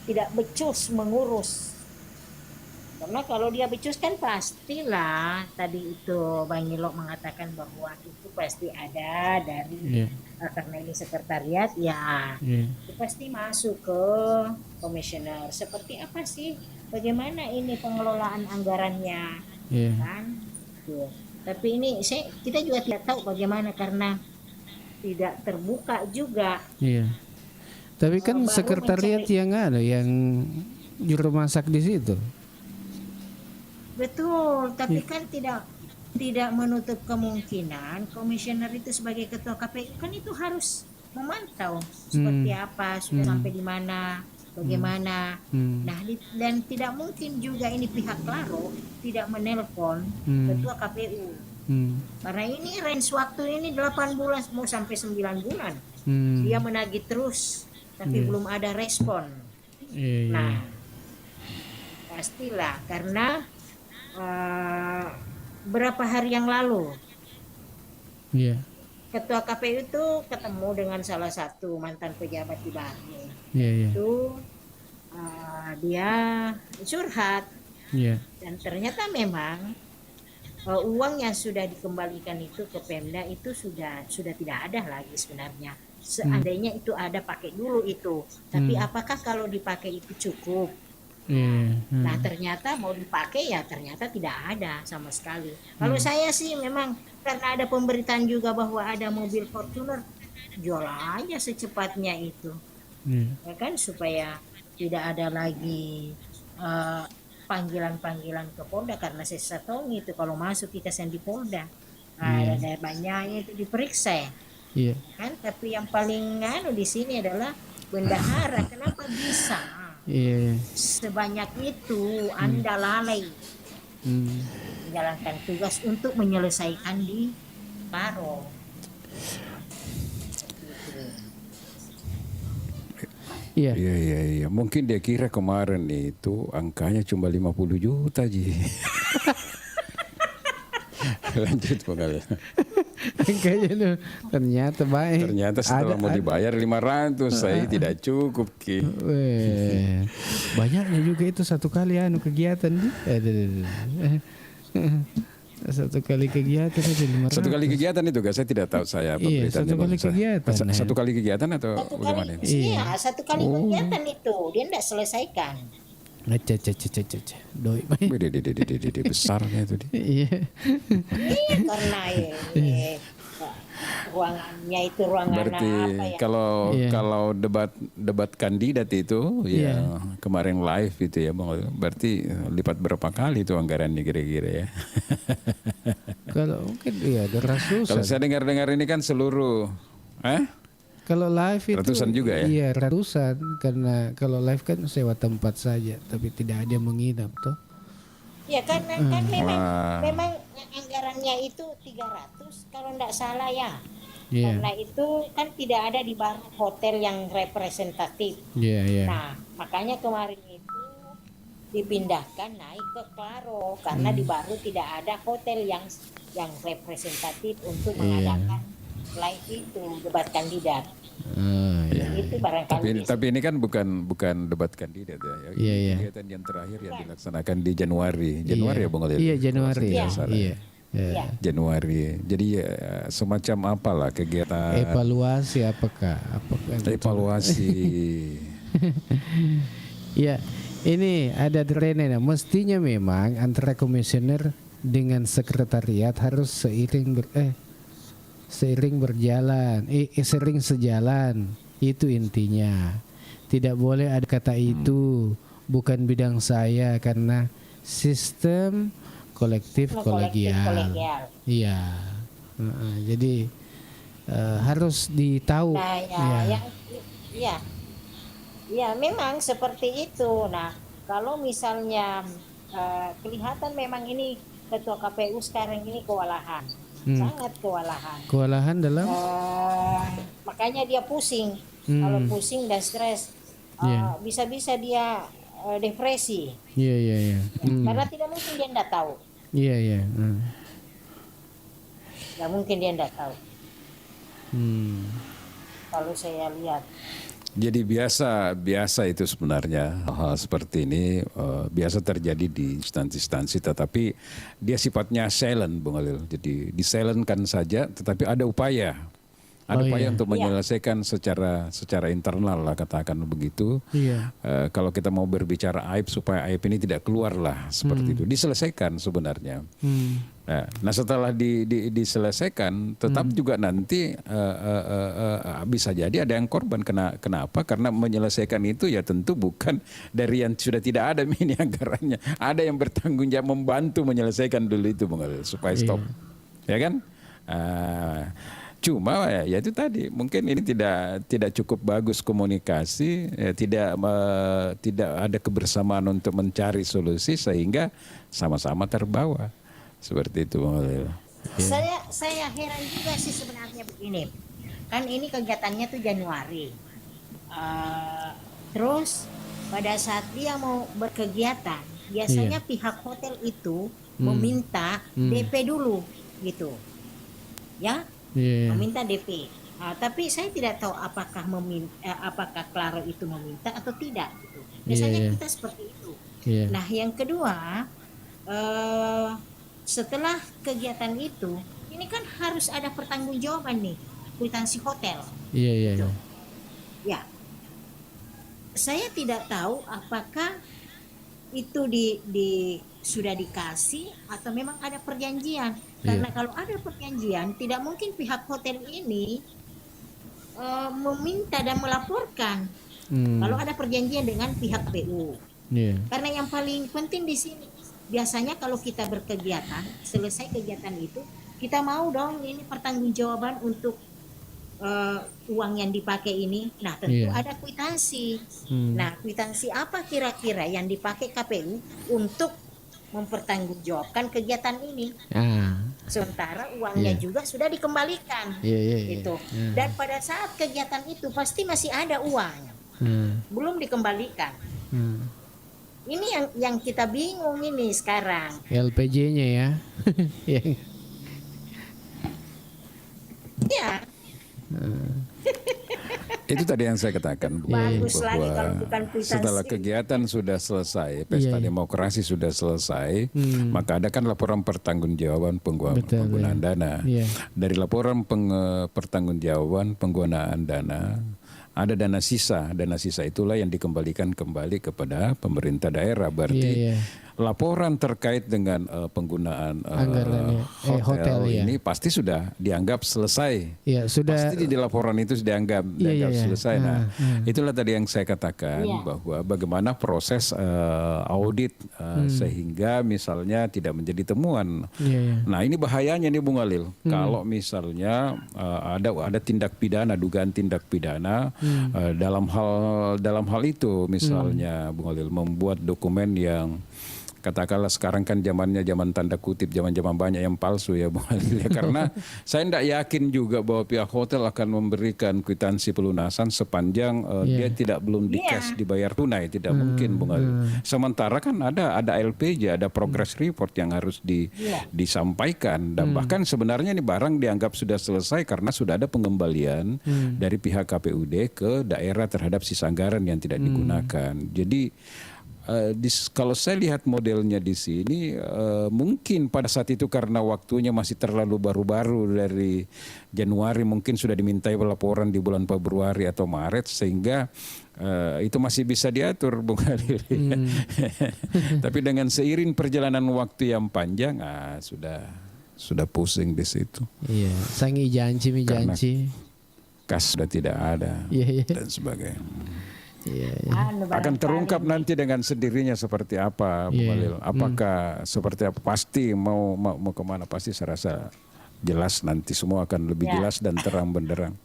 tidak becus mengurus. Karena kalau dia becus kan pastilah, tadi itu Bang Nilok mengatakan bahwa itu pasti ada dari karena ini sekretariat itu pasti masuk ke komisioner. Seperti apa sih, bagaimana ini pengelolaan anggarannya kan? Tapi ini kita juga tidak tahu bagaimana karena tidak terbuka juga. Tapi kan sekretariat yang ada yang juru masak di situ. Betul, tapi kan tidak menutup kemungkinan komisioner itu sebagai ketua KPU kan itu harus memantau seperti apa, sudah sampai di mana, bagaimana. Nah, dan tidak mungkin juga ini pihak Klaro tidak menelpon ketua KPU. Karena ini range waktu ini 8 bulan mau sampai 9 bulan. Dia menagih terus tapi belum ada respon. Nah, pastilah karena berapa hari yang lalu ketua KPU itu ketemu dengan salah satu mantan pejabat di Bandung. Itu dia curhat dan ternyata memang uang yang sudah dikembalikan itu ke Pemda itu sudah tidak ada lagi sebenarnya. Seandainya itu ada, pakai dulu itu. Tapi apakah kalau dipakai itu cukup? Nah, ternyata mau dipakai ya ternyata tidak ada sama sekali. Kalau saya sih memang karena ada pemberitaan juga bahwa ada mobil Fortuner, jual aja secepatnya itu. Ya kan, supaya tidak ada lagi eh, panggilan-panggilan ke Polda karena sesatong itu kalau masuk kita di Polda. Ada banyaknya itu diperiksa ya. Iya. Kan tapi yang paling di sini adalah bendahara. Kenapa bisa sebanyak itu Anda lalai menjalankan tugas untuk menyelesaikan di Paro? Iya. Mungkin dia kira kemarin itu angkanya cuma 50 juta Ji. Lanjut Bang. Kayaknya ternyata baik. Ternyata setelah mau dibayar 500 saya tidak cukup Ki. Banyaknya juga itu satu kali kegiatan. Satu kali kegiatan itu 500. Satu kali kegiatan itu saya tidak tahu saya apa beritanya. Satu kali kegiatan. Satu kali kegiatan atau bagaimana ini? Iya, satu kali kegiatan itu dia tidak selesaikan. Doi. Besarnya itu dia. Iya. Karena ruangannya itu ruangan berarti apa ya? Kalau debat kandidat itu kemarin live itu ya Bang, berarti lipat berapa kali itu anggarannya kira-kira ya? Kalau mungkin ada ratusan. Kalau saya dengar ini kan seluruh kalau live itu ratusan juga ya? Iya, ratusan, karena kalau live kan sewa tempat saja tapi tidak ada yang menginap toh. Ya kan memang anggarannya itu 300 kalau tidak salah ya. Karena itu kan tidak ada di Baru hotel yang representatif. Nah, makanya kemarin itu dipindahkan naik ke Claro karena di Baru tidak ada hotel yang representatif untuk mengadakan live itu debat kandidat. Itu barangkali. Tapi ini kan bukan debat kandidat ya. Kegiatan yang terakhir yang dilaksanakan di Januari ya Bang Alil. Iya, Januari. Januari. Jadi semacam apalah kegiatan evaluasi apakah evaluasi. Ya, ini ada Rene. Mestinya memang antara komisioner dengan sekretariat harus seiring sejalan. Itu intinya. Tidak boleh ada kata itu bukan bidang saya karena sistem kolektif kolegial. Iya. Jadi harus ditahu. Ya, memang seperti itu. Nah, kalau misalnya kelihatan memang ini ketua KPU sekarang ini kewalahan. Sangat kewalahan. Kewalahan dalam? Makanya dia pusing. Kalau pusing dan stres, bisa-bisa dia depresi. Iya. Karena tidak mungkin dia tidak tahu. Iya. Tidak mungkin dia tidak tahu. Kalau saya lihat. Jadi biasa itu sebenarnya hal seperti ini biasa terjadi di instansi-instansi, tetapi dia sifatnya silent Bung Alil. Jadi disilentkan saja, tetapi ada upaya untuk menyelesaikan secara internal lah, katakan begitu. Kalau kita mau berbicara aib supaya aib ini tidak keluar lah seperti itu, diselesaikan sebenarnya. Nah setelah diselesaikan tetap juga nanti bisa jadi ada yang korban. Kenapa? Karena menyelesaikan itu ya tentu bukan dari yang sudah tidak ada ini anggarannya. Ada yang bertanggung jawab membantu menyelesaikan dulu itu Bung Alil, supaya stop. Ya kan? Cuma ya itu tadi mungkin ini tidak cukup bagus komunikasi, tidak ada kebersamaan untuk mencari solusi sehingga sama-sama terbawa seperti itu. Saya heran juga sih sebenarnya begini, kan ini kegiatannya tuh Januari, terus pada saat dia mau berkegiatan biasanya pihak hotel itu meminta DP dulu gitu ya. Meminta DP. Tapi saya tidak tahu apakah Claro itu meminta atau tidak gitu. Biasanya kita seperti itu. Nah, yang kedua, setelah kegiatan itu, ini kan harus ada pertanggungjawaban nih, kwitansi hotel. Iya. Ya. Saya tidak tahu apakah itu sudah dikasih atau memang ada perjanjian. Karena kalau ada perjanjian, tidak mungkin pihak hotel ini meminta dan melaporkan. Kalau ada perjanjian dengan pihak PU. Karena yang paling penting di sini, biasanya kalau kita berkegiatan, selesai kegiatan itu, kita mau dong ini pertanggungjawaban untuk uang yang dipakai ini. Nah, tentu ada kwitansi. Nah, kwitansi apa kira-kira yang dipakai KPU untuk mempertanggungjawabkan kegiatan ini? Sementara uangnya juga sudah dikembalikan. Itu. Dan pada saat kegiatan itu pasti masih ada uang, belum dikembalikan. Ini yang kita bingung ini sekarang. LPJ-nya ya. Ya. Itu tadi yang saya katakan Bagus bahwa lagi kalau bukan kwitansi. setelah kegiatan sudah selesai, pesta demokrasi sudah selesai, maka adakan laporan pertanggungjawaban penggunaan dana. Dari laporan pertanggungjawaban penggunaan dana, ada dana sisa. Dana sisa itulah yang dikembalikan kembali kepada pemerintah daerah. Berarti laporan terkait dengan penggunaan hotel ini pasti sudah dianggap selesai. Pasti di laporan itu sudah dianggap selesai. Nah, itulah tadi yang saya katakan bahwa bagaimana proses audit sehingga misalnya tidak menjadi temuan. Nah, ini bahayanya nih Bung Alil. Kalau misalnya ada tindak pidana, dugaan tindak pidana dalam hal itu, misalnya Bung Alil membuat dokumen yang katakanlah sekarang kan zamannya zaman tanda kutip, zaman banyak yang palsu ya Bung Alil. Karena saya tidak yakin juga bahwa pihak hotel akan memberikan kwitansi pelunasan sepanjang dia belum di cash, dibayar tunai, tidak mungkin Bung Alil. Sementara kan ada LPJ, ada progress report yang harus disampaikan, dan bahkan sebenarnya ini barang dianggap sudah selesai karena sudah ada pengembalian dari pihak KPUD ke daerah terhadap sisa anggaran yang tidak digunakan. Jadi kalau saya lihat modelnya di sini, mungkin pada saat itu karena waktunya masih terlalu baru-baru, dari Januari mungkin sudah dimintai laporan di bulan Februari atau Maret, sehingga itu masih bisa diatur Bung Alil. Tapi dengan seiring perjalanan waktu yang panjang, sudah pusing di situ. Iya, sangi janji. Kas sudah tidak ada dan sebagainya. Akan terungkap nanti dengan sendirinya seperti apa, Bung Alil. Apakah seperti apa? Pasti mau kemana? Pasti saya rasa jelas nanti semua akan lebih jelas dan terang benderang.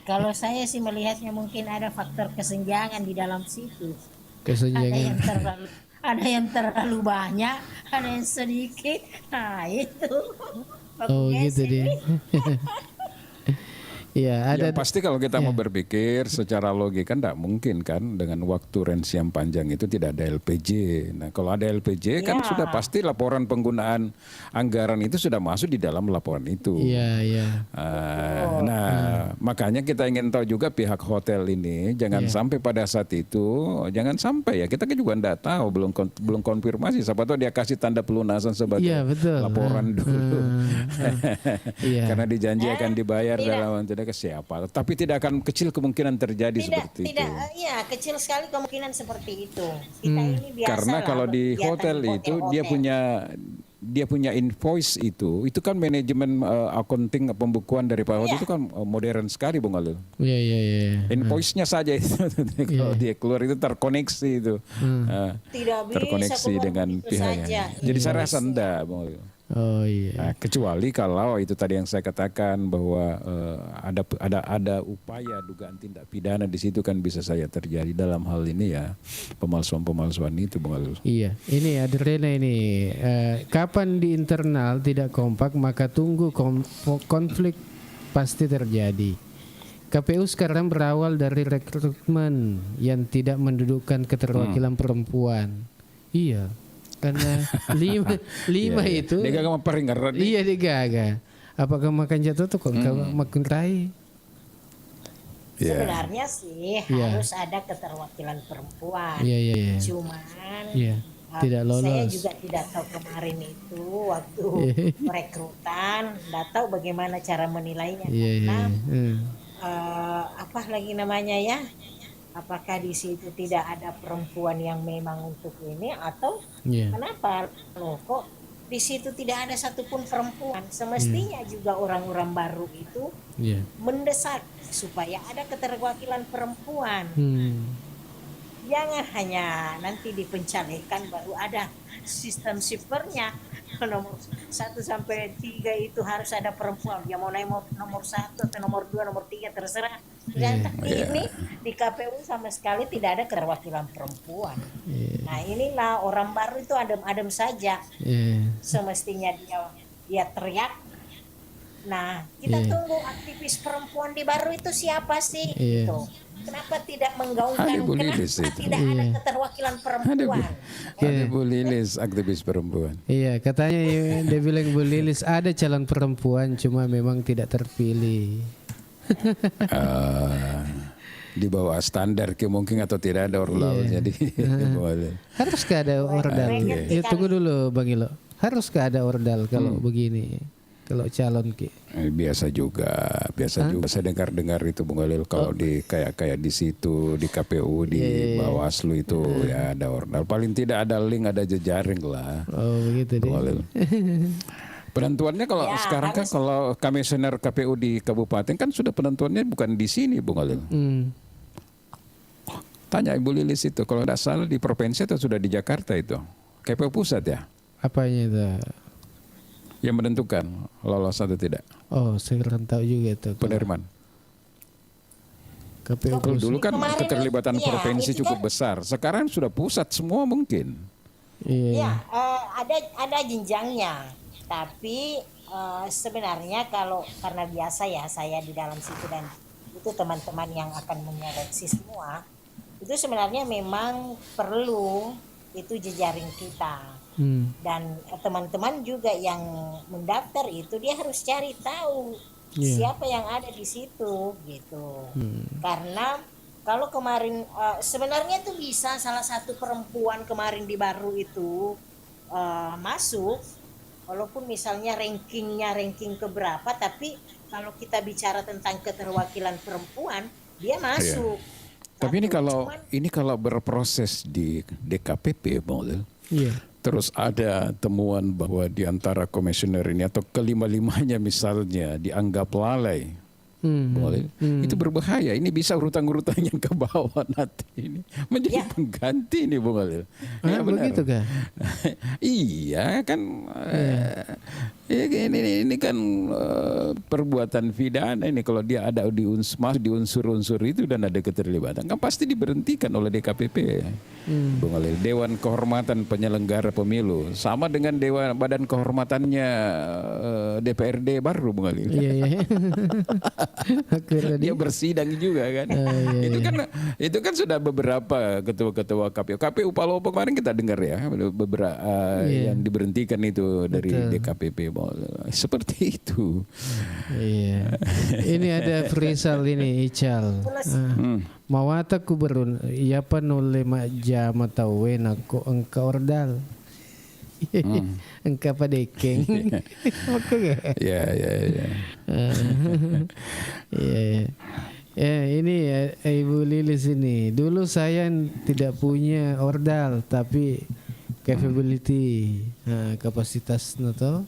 Kalau saya sih melihatnya mungkin ada faktor kesenjangan di dalam situ. Ada yang terlalu banyak, ada yang sedikit. Nah itu. Gitu deh. Yang pasti kalau kita mau berpikir secara logika tidak mungkin kan dengan waktu range yang panjang itu tidak ada LPJ. Nah kalau ada LPJ kan sudah pasti laporan penggunaan anggaran itu sudah masuk di dalam laporan itu. Makanya kita ingin tahu juga pihak hotel ini jangan sampai pada saat itu, jangan sampai kita kan juga tidak tahu, belum konfirmasi. Siapa tahu dia kasih tanda pelunasan sebagai laporan dulu. Karena dijanji akan dibayar dalam ke siapa, tapi tidak akan kecil kemungkinan terjadi seperti itu. Iya, kecil sekali kemungkinan seperti itu. Kita ini biasa karena kalau di hotel itu dia punya invoice itu kan manajemen accounting pembukuan dari Pak Hotel itu kan modern sekali Bung Alil. Invoice-nya saja itu kalau dia keluar itu terkoneksi itu. Terkoneksi dengan pihaknya. Jadi saya rasa enggak Bung Alil. Kecuali kalau itu tadi yang saya katakan bahwa ada upaya dugaan tindak pidana di situ kan bisa saja terjadi dalam hal ini pemalsuan itu Bung Alil. Ini Adrena ini kapan di internal tidak kompak maka tunggu konflik pasti terjadi. KPU sekarang berawal dari rekrutmen yang tidak mendudukkan keterwakilan perempuan. Karena lima itu dia gak memperingat. Dia apakah makan jatuh tuh kok makan rai? Sebenarnya sih harus ada keterwakilan perempuan. Cuman tidak lolos. Saya juga tidak tahu kemarin itu waktu perekrutan, tidak tahu bagaimana cara menilainya. Karena apa lagi namanya apakah di situ tidak ada perempuan yang memang untuk ini atau kenapa kok di situ tidak ada satupun perempuan? Semestinya juga orang-orang baru itu mendesak supaya ada keterwakilan perempuan. Jangan hanya nanti di pencalekan baru ada sistem shifternya. Nomor 1 sampai 3 itu harus ada perempuan. Dia mau naik nomor 1 atau nomor 2, nomor 3 terserah. Dan ini di KPU sama sekali tidak ada keterwakilan perempuan. Nah inilah orang baru itu adem-adem saja. Semestinya dia teriak. Nah kita tunggu aktivis perempuan di baru itu siapa sih? Gitu. Kenapa tidak menggaungkan? Kenapa tidak ada keterwakilan perempuan? Ada Bu Lilis, aktivis perempuan. Iya, katanya dia bilang Bu Lilis ada calon perempuan, cuma memang tidak terpilih. Di bawah standar mungkin atau tidak ada ordal, jadi haruskah ada ordal? Ya tunggu dulu Bang Ilo. Haruskah ada ordal kalau begini? Kalau calon biasa juga saya dengar itu Bung Khalil kalau di kayak di situ di KPU di Bawaslu itu ya ada ordal, paling tidak ada link, ada jejaring lah. Oh begitu deh. Penentuannya kalau sekarang kan kalau komisioner KPU di kabupaten kan sudah penentuannya bukan di sini Bung Khalil. Tanya Ibu Lilis itu kalau tidak salah di provinsi atau sudah di Jakarta itu KPU pusat ya? Apanya itu? Yang menentukan lolos atau tidak. Oh, saya kurang tahu juga itu. Penerimaan. KPU dulu kan keterlibatan provinsi cukup besar. Sekarang sudah pusat semua mungkin. Iya, ada jenjangnya. Tapi sebenarnya karena biasa ya saya di dalam situ dan itu teman-teman yang akan menyeleksi semua, itu sebenarnya memang perlu itu jejaring kita. Dan teman-teman juga yang mendaftar itu dia harus cari tahu siapa yang ada di situ gitu. Karena kalau kemarin sebenarnya tuh bisa salah satu perempuan kemarin di baru itu masuk, walaupun misalnya ranking keberapa, tapi kalau kita bicara tentang keterwakilan perempuan dia masuk. Tapi ini kalau berproses di DKPP, Bang, terus ada temuan bahwa di antara komisioner ini atau kelima-limanya misalnya dianggap lalai, itu berbahaya. Ini bisa urutan-urutan yang ke bawah nanti ini menjadi pengganti nih Bung Khalil. Ya, begitu kan? Iya kan. Ini kan perbuatan pidana ini kalau dia ada di unsur-unsur itu dan ada keterlibatan kan pasti diberhentikan oleh DKPP. Bung Khalil, Dewan Kehormatan Penyelenggara Pemilu sama dengan Badan Kehormatannya DPRD baru Bung Khalil. Dia bersidang juga kan. Itu kan sudah beberapa ketua-ketua KPU Palopo kemarin kita dengar ya beberapa yang diberhentikan itu dari DKPP. Seperti itu. Iya. Ini ada Frisal ini Ical. Mawata ku berun ya panole jama tawe nako engka ordal. Engka padekeng. Ya. Ya ini ya, Ibu Lilis ini. Dulu saya tidak punya ordal tapi capability, kapasitas nato.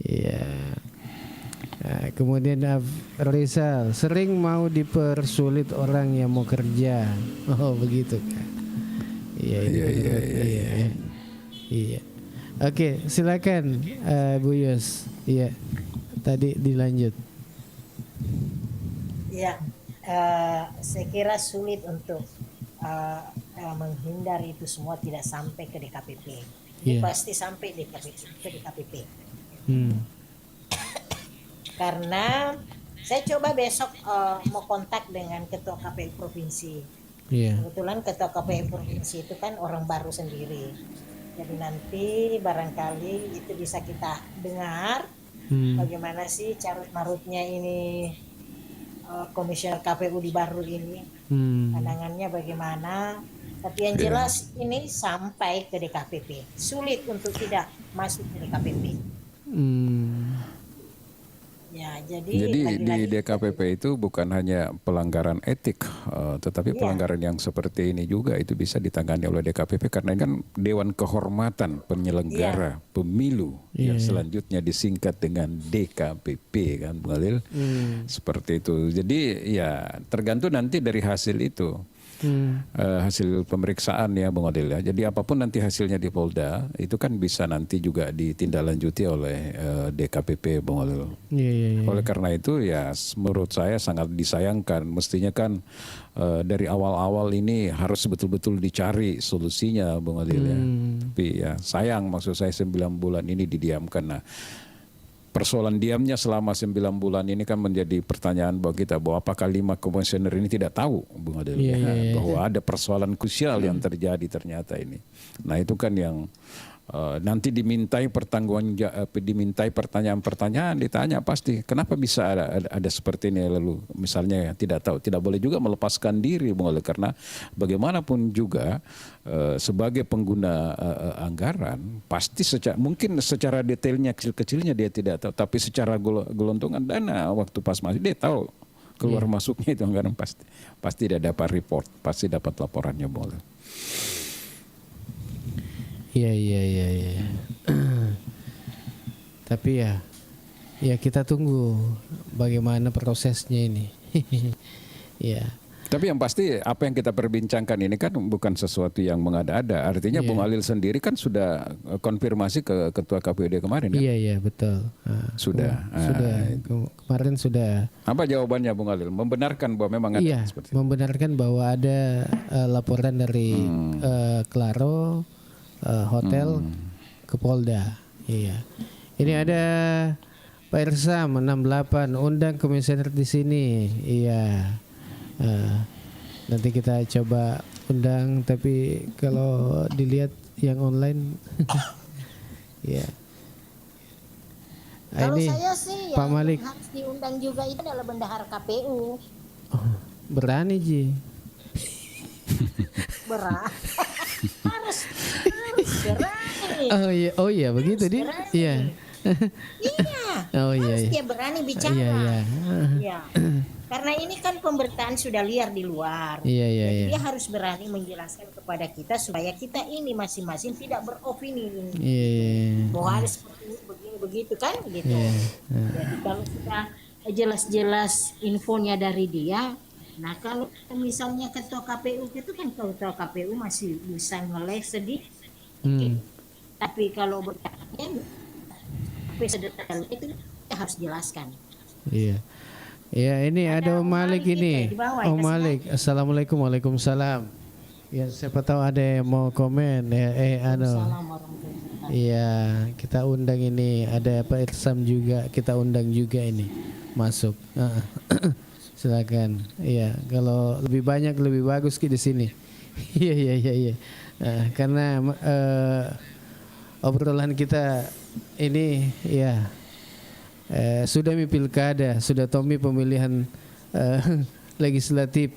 Iya. Nah, kemudian Rizal sering mau dipersulit orang yang mau kerja. Oh begitu kan? Iya. Oke, silakan Bu Yos. Iya. Tadi dilanjut. Ya, saya kira sulit untuk menghindar itu semua tidak sampai ke DKPP. Ini pasti sampai ke DKPP. Karena saya coba besok mau kontak dengan ketua KPU provinsi. Kebetulan ketua KPU provinsi itu kan orang baru sendiri. Jadi nanti barangkali itu bisa kita dengar bagaimana sih carut marutnya ini komisioner KPU di baru ini, pandangannya bagaimana. Tapi yang jelas ini sampai ke DKPP. Sulit untuk tidak masuk ke DKPP. Ya, jadi Jadi di lagi-lagi DKPP itu bukan hanya pelanggaran etik, tetapi pelanggaran yang seperti ini juga itu bisa ditangani oleh DKPP karena ini kan Dewan Kehormatan Penyelenggara Pemilu yang selanjutnya disingkat dengan DKPP kan, Bung Khalil. Seperti itu. Jadi ya tergantung nanti dari hasil itu. Hasil pemeriksaan ya Bung Adil ya. Jadi apapun nanti hasilnya di Polda itu kan bisa nanti juga ditindaklanjuti oleh DKPP Bung Adil. Oleh karena itu ya menurut saya sangat disayangkan. Mestinya kan dari awal-awal ini harus betul-betul dicari solusinya Bung Adil ya. Tapi ya sayang maksud saya 9 bulan ini didiamkan. Nah, persoalan diamnya selama 9 bulan ini kan menjadi pertanyaan bahwa kita bahwa apakah 5 komisioner ini tidak tahu Bung Adil bahwa ada persoalan krusial yang terjadi ternyata ini. Nah itu kan yang nanti dimintai pertanyaan-pertanyaan ditanya pasti kenapa bisa ada seperti ini lalu misalnya tidak tahu tidak boleh juga melepaskan diri Bung Adil karena bagaimanapun juga sebagai pengguna anggaran pasti mungkin secara detailnya kecil-kecilnya dia tidak tahu tapi secara gelontongan dana waktu pas masuk dia tahu keluar masuknya itu anggaran pasti dia dapat report pasti dapat laporannya Bung Adil. Iya. Tapi ya kita tunggu bagaimana prosesnya ini. Ya. Tapi yang pasti apa yang kita perbincangkan ini kan bukan sesuatu yang mengada-ada. Artinya Bung Alil sendiri kan sudah konfirmasi ke Ketua KPUD kemarin ya? Iya betul. Sudah. Kemarin sudah. Apa jawabannya Bung Alil? Membenarkan bahwa memang ada seperti itu? Membenarkan bahwa ada laporan dari Claro Hotel ke Polda. Iya. Ini ada Pak Irsam 68 undang komisioner di sini. Iya. Nanti kita coba undang tapi kalau dilihat yang online ya. Kalau ini saya sih Pak yang Malik harus diundang juga itu adalah bendahara KPU. Berani Ji. harus berani. Oh iya begitu dia. Iya. Harus dia berani bicara. Iya. Karena ini kan pemberitaan sudah liar di luar. Dia harus berani menjelaskan kepada kita supaya kita ini masing-masing tidak beropini. Bahwa harus seperti begini begitu kan gitu. Jadi kalau sudah jelas-jelas infonya dari dia. Nah kalau misalnya ketua KPU itu kan ketua KPU masih bisa ngeles sedikit. Tapi kalau bertanya sedetail itu kita harus jelaskan. Iya. Ya ini ada Om Malik ini. Om Malik, assalamualaikum, waalaikumsalam. Ya siapa tahu ada yang mau komen ya. Iya kita undang ini ada Pak Irsam juga kita undang juga ini masuk. Silakan. Iya kalau lebih banyak lebih bagus di sini. Iya. Karena obrolan kita ini ya. Sudah pilkada, sudah Tommy pemilihan legislatif.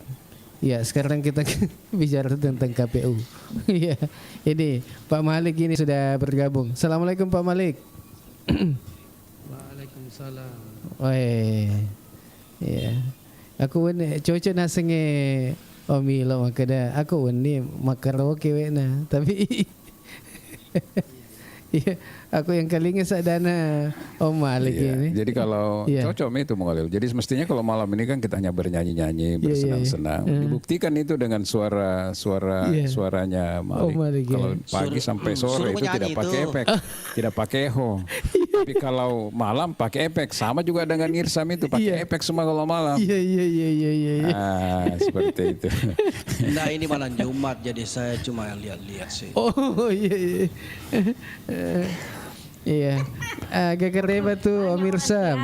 Ya, sekarang kita bicara tentang KPU. Ya, ini Pak Malik ini sudah bergabung. Assalamualaikum Pak Malik. Waalaikumsalam. Ya. Aku ini cocok nasenge omilo makada. Aku ini makaroke wena, tapi iya, aku yang kalinya sadana Om Malik ini. Jadi kalau cocok itu Bung Jadi semestinya kalau malam ini kan kita hanya bernyanyi-nyanyi, bersenang-senang. Dibuktikan itu dengan suaranya Malik. Kalau pagi sampai sore itu tidak pakai efek, tidak pakai echo. Tapi kalau malam pakai efek. Sama juga dengan Irsam itu pakai efek semua kalau malam. Iya. Seperti itu. Nah ini malam Jumat jadi saya cuma lihat-lihat sih. Oh iya. Iya, agak keren tuh Om Irsam.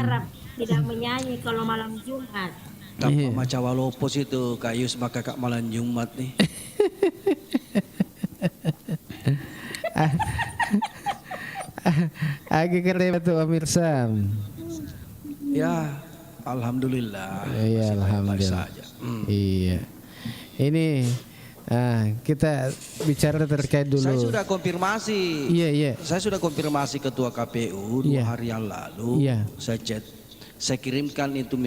Tidak menyanyi kalau malam Jumat. Tanpa macam walopos itu kayus maka kak malam Jumat nih. Agak keren tuh Om Irsam. Ya, alhamdulillah. Iya, alhamdulillah. Iya. Ini kita bicara terkait dulu. Saya sudah konfirmasi. Iya. Saya sudah konfirmasi ketua KPU 2 hari yang lalu. Saya chat. Saya kirimkan itu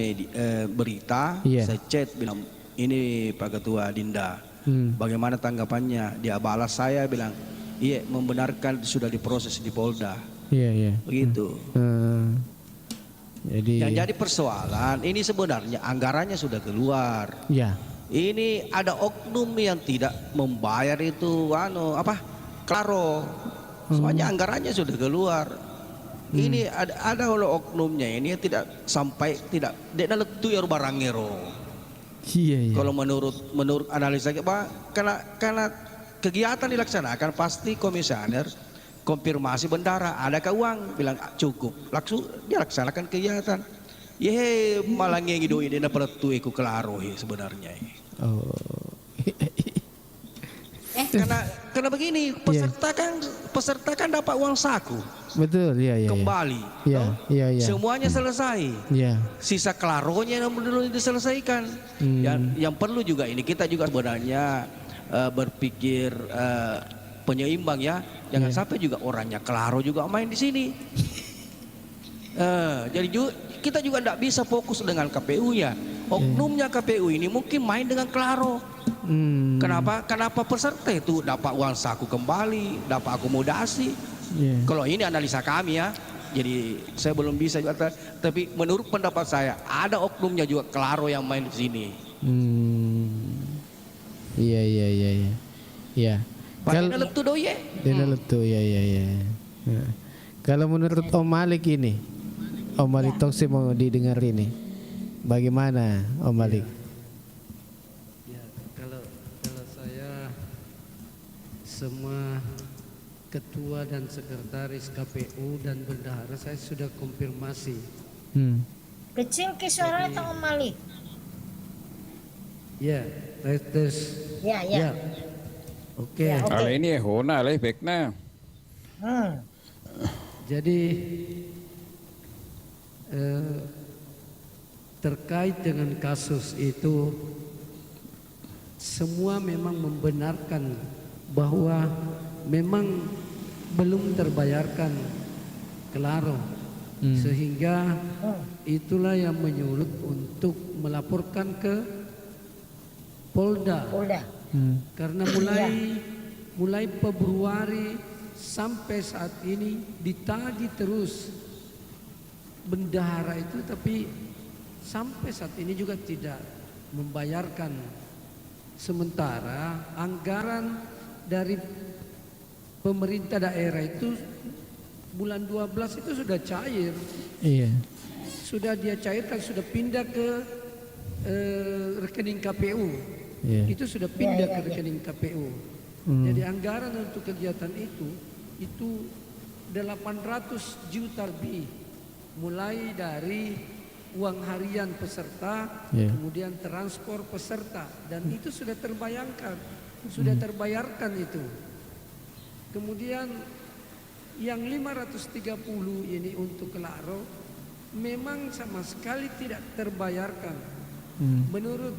berita, Iya. saya chat bilang ini Pak Ketua Dinda, bagaimana tanggapannya? Dia balas saya bilang, iya membenarkan sudah diproses di Polda. Iya, iya. Begitu. Jadi Yang jadi persoalan ini sebenarnya anggarannya sudah keluar. ya. Ini ada oknum yang tidak membayar itu klaro. Soalnya anggarannya sudah keluar. Ini ada oleh oknumnya ini yang tidak dia letu ya barangero. Iya, iya. Kalau menurut analisa Pak, karena kegiatan dilaksanakan pasti komisioner konfirmasi bendara adakah uang, bilang cukup, langsung dia laksanakan kegiatan. Ye malah ngido ide na pertu iku klaro sebenarnya. Oh. Karena begini, peserta kan dapat uang saku. Betul, iya, iya. Kembali. Iya, toh? iya, iya. Semuanya selesai. Iya. Sisa klaronya yang dulu diselesaikan. Yang perlu juga ini kita juga sebenarnya berpikir penyeimbang ya. Jangan sampai juga orangnya klaro juga main di sini. Jadi kita juga tidak bisa fokus dengan KPU-nya. Oknumnya KPU ini mungkin main dengan klaro. Kenapa peserta itu dapat uang saku kembali, dapat akomodasi. Kalau ini analisa kami ya, jadi saya belum bisa juga. Tapi menurut pendapat saya ada oknumnya juga klaro yang main di sini. Iya, iya, iya, iya. Iya. Padahal letu doye. Letu, iya, iya, iya. Nah, kalau menurut Om Malik ini, Om Malik Toksi mau didengar ini, bagaimana Om Malik? Ya, kalau saya semua ketua dan sekretaris KPU dan bendahara saya sudah konfirmasi. Kecil ke suaranya Om Malik. Ya, tes. Ya. Oke. Ya, Kalau ini hona lah baiknya. Jadi terkait dengan kasus itu semua memang membenarkan bahwa memang belum terbayarkan klaro, sehingga itulah yang menyulut untuk melaporkan ke Polda. Karena mulai Februari sampai saat ini ditagih terus bendahara itu, tapi sampai saat ini juga tidak membayarkan. Sementara anggaran dari pemerintah daerah itu bulan 12 itu sudah cair. Iya. Sudah dia cairkan, sudah pindah ke rekening KPU. Itu sudah pindah ke rekening KPU. Jadi anggaran untuk kegiatan itu 800 juta lebih, mulai dari uang harian peserta, kemudian transport peserta, dan itu sudah terbayarkan itu. Kemudian yang 530 ini untuk klaro memang sama sekali tidak terbayarkan. Menurut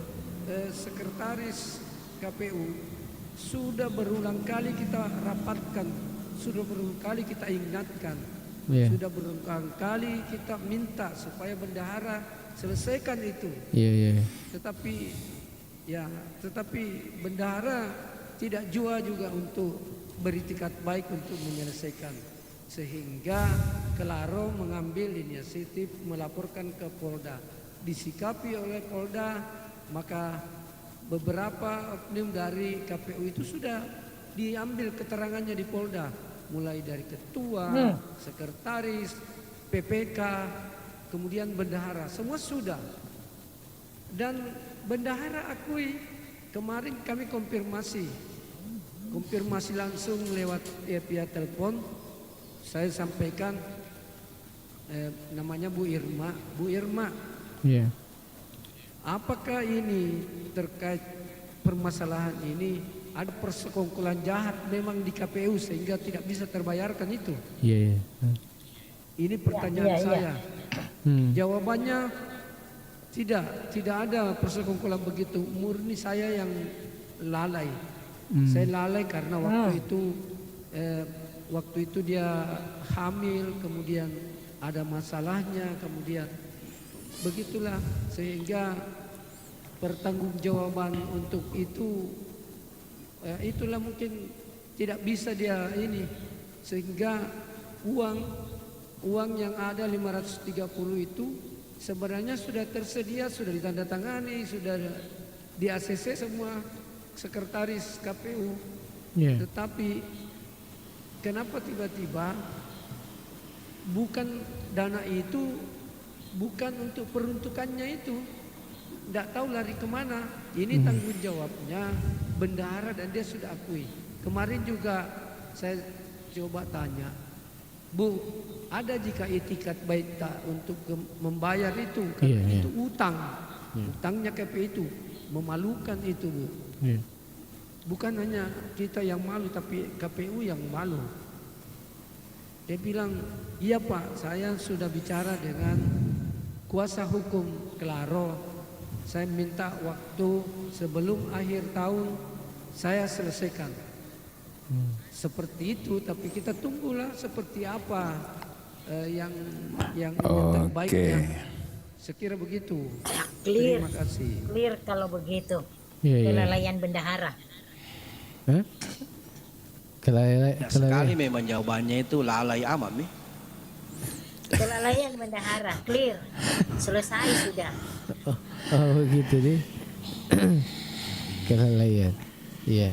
sekretaris KPU sudah berulang kali kita rapatkan, sudah berulang kali kita ingatkan, sudah berulang kali kita minta supaya bendahara selesaikan itu. Tetapi bendahara tidak jua juga untuk beritikat baik untuk menyelesaikan, sehingga klaro mengambil inisiatif melaporkan ke Polda. Disikapi oleh Polda, maka beberapa oknum dari KPU itu sudah diambil keterangannya di Polda, mulai dari ketua, sekretaris, PPK, kemudian bendahara, semua sudah. Dan bendahara akui, kemarin kami konfirmasi langsung lewat via telepon. Saya sampaikan namanya Bu Irma. Apakah ini terkait permasalahan ini ada persekongkolan jahat memang di KPU sehingga tidak bisa terbayarkan itu? Ini pertanyaan saya. Jawabannya tidak ada persekongkolan begitu. Murni saya yang lalai. Saya lalai karena waktu itu dia hamil, kemudian ada masalahnya, kemudian begitulah, sehingga pertanggungjawaban untuk itu itulah mungkin tidak bisa dia ini, sehingga uang yang ada 530 itu sebenarnya sudah tersedia, sudah ditandatangani, sudah di ACC semua sekretaris KPU. Tetapi kenapa tiba-tiba bukan dana itu bukan untuk peruntukannya itu, tidak tahu lari kemana. Ini tanggung jawabnya bendahara dan dia sudah akui. Kemarin juga saya coba tanya, Bu, ada jika itikat baik tak untuk membayar itu? Itu utang, utangnya KPU itu memalukan itu, Bu. Bukan hanya kita yang malu, tapi KPU yang malu. Dia bilang, iya Pak, saya sudah bicara dengan kuasa hukum Claro. Saya minta waktu sebelum akhir tahun saya selesaikan. Seperti itu, tapi kita tunggulah seperti apa yang terbaiknya. Sekira begitu. Clear. Terima kasih. Clear kalau begitu. Iya. Kelalaian bendahara. Sekali memang jawabannya itu lalai amat nih. Kelalaian bendahara. Clear. Selesai sudah. Oh gitu deh. Kelalaian. Iya.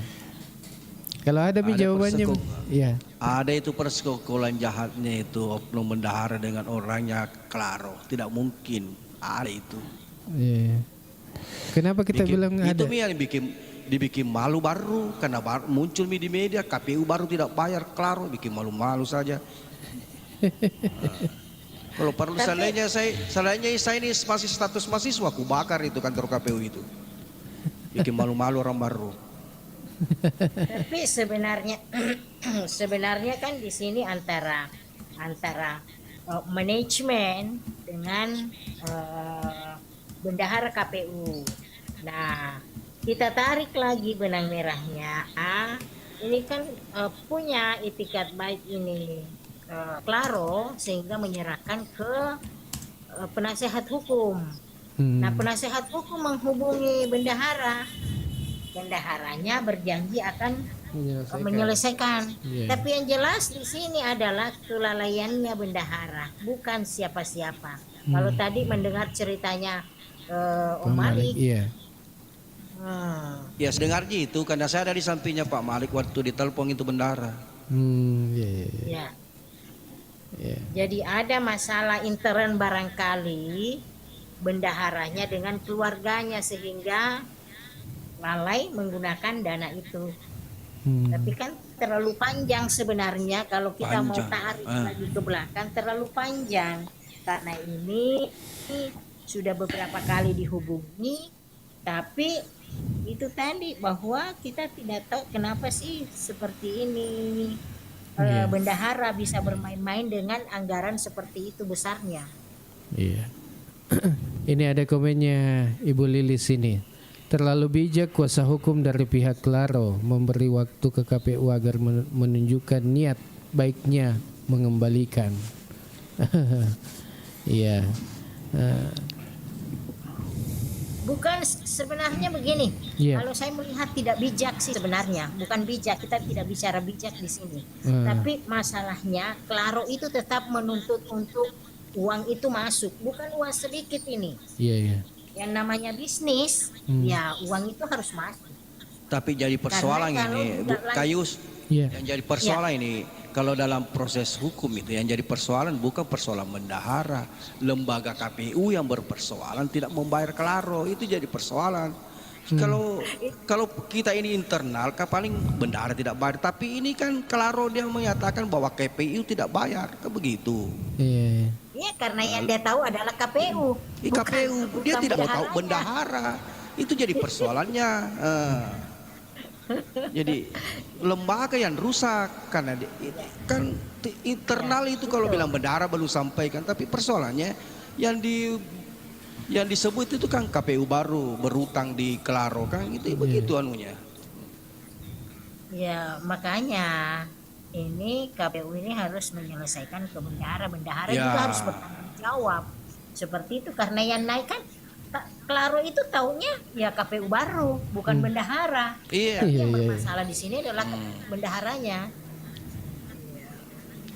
Kalau ada jawabannya, iya. Ada itu persekongkolan jahatnya itu oknum bendahara dengan orangnya Claro. Tidak mungkin ada itu. Iya. Kenapa kita bilang ada? Itu yang dibikin malu baru karena muncul di media KPU baru tidak bayar Claro, bikin malu-malu saja. Kalau perlu seandainya saya ini masih status mahasiswa, aku bakar itu kantor KPU itu. Bikin malu-malu orang baru. Tapi sebenarnya kan di sini antara manajemen dengan bendahara KPU. Nah, kita tarik lagi benang merahnya. Ini kan punya itikat baik ini Claro, sehingga menyerahkan ke penasehat hukum. Nah, penasehat hukum menghubungi bendahara. Bendaharanya berjanji akan menyelesaikan. Tapi yang jelas di sini adalah kelalaiannya bendahara, bukan siapa-siapa. Kalau tadi mendengar ceritanya Om Malik, ya sedengarnya itu karena saya ada di sampingnya Pak Malik waktu ditelepon itu bendahara. Jadi ada masalah intern barangkali bendaharanya dengan keluarganya sehingga lalai menggunakan dana itu. Tapi kan terlalu panjang sebenarnya kalau kita mau tarik lagi ke belakang, terlalu panjang. Karena ini sudah beberapa kali dihubungi, tapi itu tadi bahwa kita tidak tahu kenapa sih seperti ini. Bendahara bisa bermain-main dengan anggaran seperti itu besarnya. Iya. Ini ada komennya Ibu Lilis ini. Terlalu bijak kuasa hukum dari pihak Claro memberi waktu ke KPU agar menunjukkan niat baiknya mengembalikan. Iya. Bukan sebenarnya begini. Kalau saya melihat tidak bijak sih sebenarnya, bukan bijak. Kita tidak bicara bijak di sini. Tapi masalahnya Claro itu tetap menuntut untuk uang itu masuk, bukan uang sedikit ini. Iya. Yang namanya bisnis, ya uang itu harus masuk. Tapi jadi persoalan ini, Bu Kayus, yang jadi persoalan ini, kalau dalam proses hukum itu yang jadi persoalan bukan persoalan bendahara, lembaga KPU yang berpersoalan tidak membayar Claro, itu jadi persoalan. Kalau kita ini internal, kan paling bendahara tidak bayar, tapi ini kan Claro dia menyatakan bahwa KPU tidak bayar, kan begitu. Iya, karena yang dia tahu adalah KPU. KPU dia tidak mau tahu bendahara. Itu jadi persoalannya. Jadi lembaga yang rusak karena kan internal itu kalau bilang bendahara baru sampaikan, tapi persoalannya yang disebut itu kan KPU baru berutang di Claro kan itu begitu anunya. Ya, makanya ini KPU ini harus menyelesaikan ke bendahara juga harus bertanggung jawab. Seperti itu, karena yang naik kan Klaro itu taunya ya KPU baru, bukan bendahara. Iya. Yang bermasalah di sini adalah bendaharanya.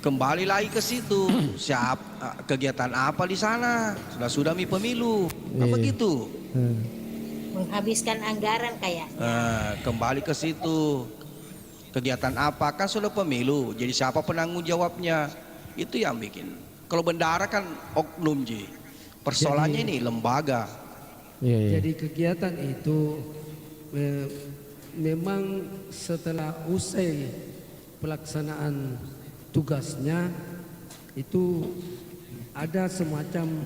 Kembali lagi ke situ. Kegiatan apa di sana? Sudah mi pemilu. Apa gitu? Menghabiskan anggaran kayaknya. Kembali ke situ. Kegiatan apa? Kan sudah pemilu. Jadi siapa penanggung jawabnya? Itu yang bikin. Kalau bendahara kan oknum Ji. Persoalannya ini lembaga. Jadi kegiatan itu memang setelah usai pelaksanaan tugasnya itu ada semacam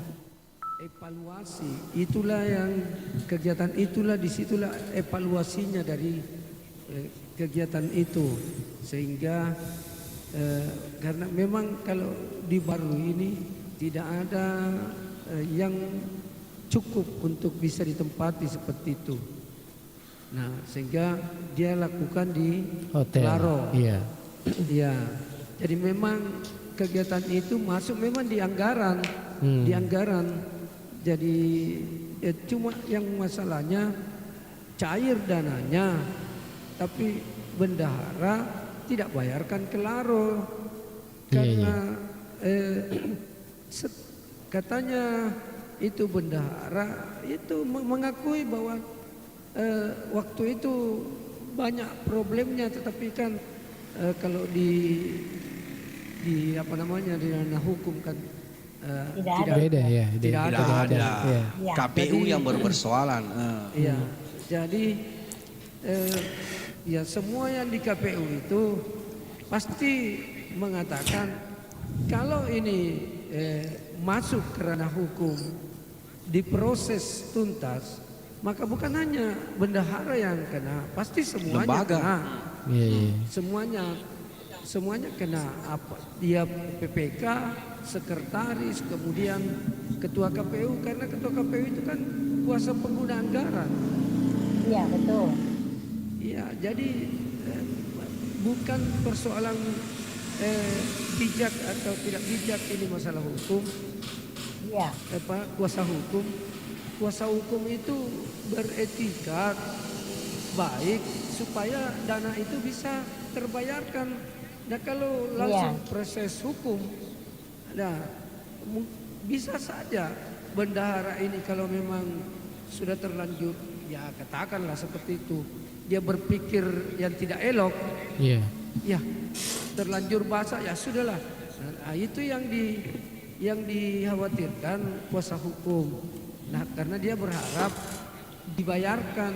evaluasi. Itulah yang kegiatan itulah, disitulah evaluasinya dari kegiatan itu, sehingga karena memang kalau di baru ini tidak ada yang cukup untuk bisa ditempati seperti itu. Nah, sehingga dia lakukan di hotel. Klaro. Iya. Iya. Jadi memang kegiatan itu masuk memang di anggaran, di anggaran. Jadi cuma yang masalahnya cair dananya, tapi bendahara tidak bayarkan ke Klaro karena katanya itu bendahara itu mengakui bahwa waktu itu banyak problemnya, tetapi kan kalau di apa namanya di ranah hukum kan Tidak Beda ya. Tidak ada. Ya. Ya. KPU Jadi- yang berpersoalan. Iya, jadi ya semua yang di KPU itu pasti mengatakan kalau ini masuk ke ranah hukum, diproses tuntas, maka bukan hanya bendahara yang kena, pasti semuanya Lembaga. kena. Iya. Semuanya kena apa? Dia PPK, sekretaris, kemudian ketua KPU, karena ketua KPU itu kan kuasa pengguna anggaran. Iya, betul. Iya, jadi bukan persoalan bijak atau tidak bijak, ini masalah hukum. Iya. Kuasa hukum. Kuasa hukum itu beretika baik supaya dana itu bisa terbayarkan. Nah, kalau langsung proses hukum, nah bisa saja bendahara ini kalau memang sudah terlanjur, ya katakanlah seperti itu, dia berpikir yang tidak elok, Iya. ya terlanjur basah, ya sudahlah. Nah, itu yang dikhawatirkan kuasa hukum. Nah, karena dia berharap dibayarkan,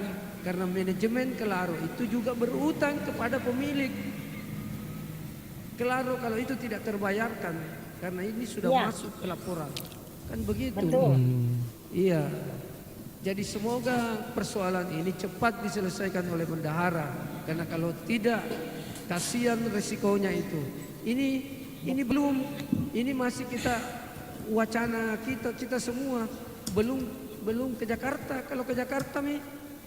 karena manajemen Klaro itu juga berutang kepada pemilik Klaro kalau itu tidak terbayarkan, karena ini sudah masuk ke laporan, kan begitu. Betul. Iya. Jadi semoga persoalan ini cepat diselesaikan oleh bendahara, karena kalau tidak, kasihan resikonya itu. Ini belum, ini masih kita wacana kita semua belum ke Jakarta. Kalau ke Jakarta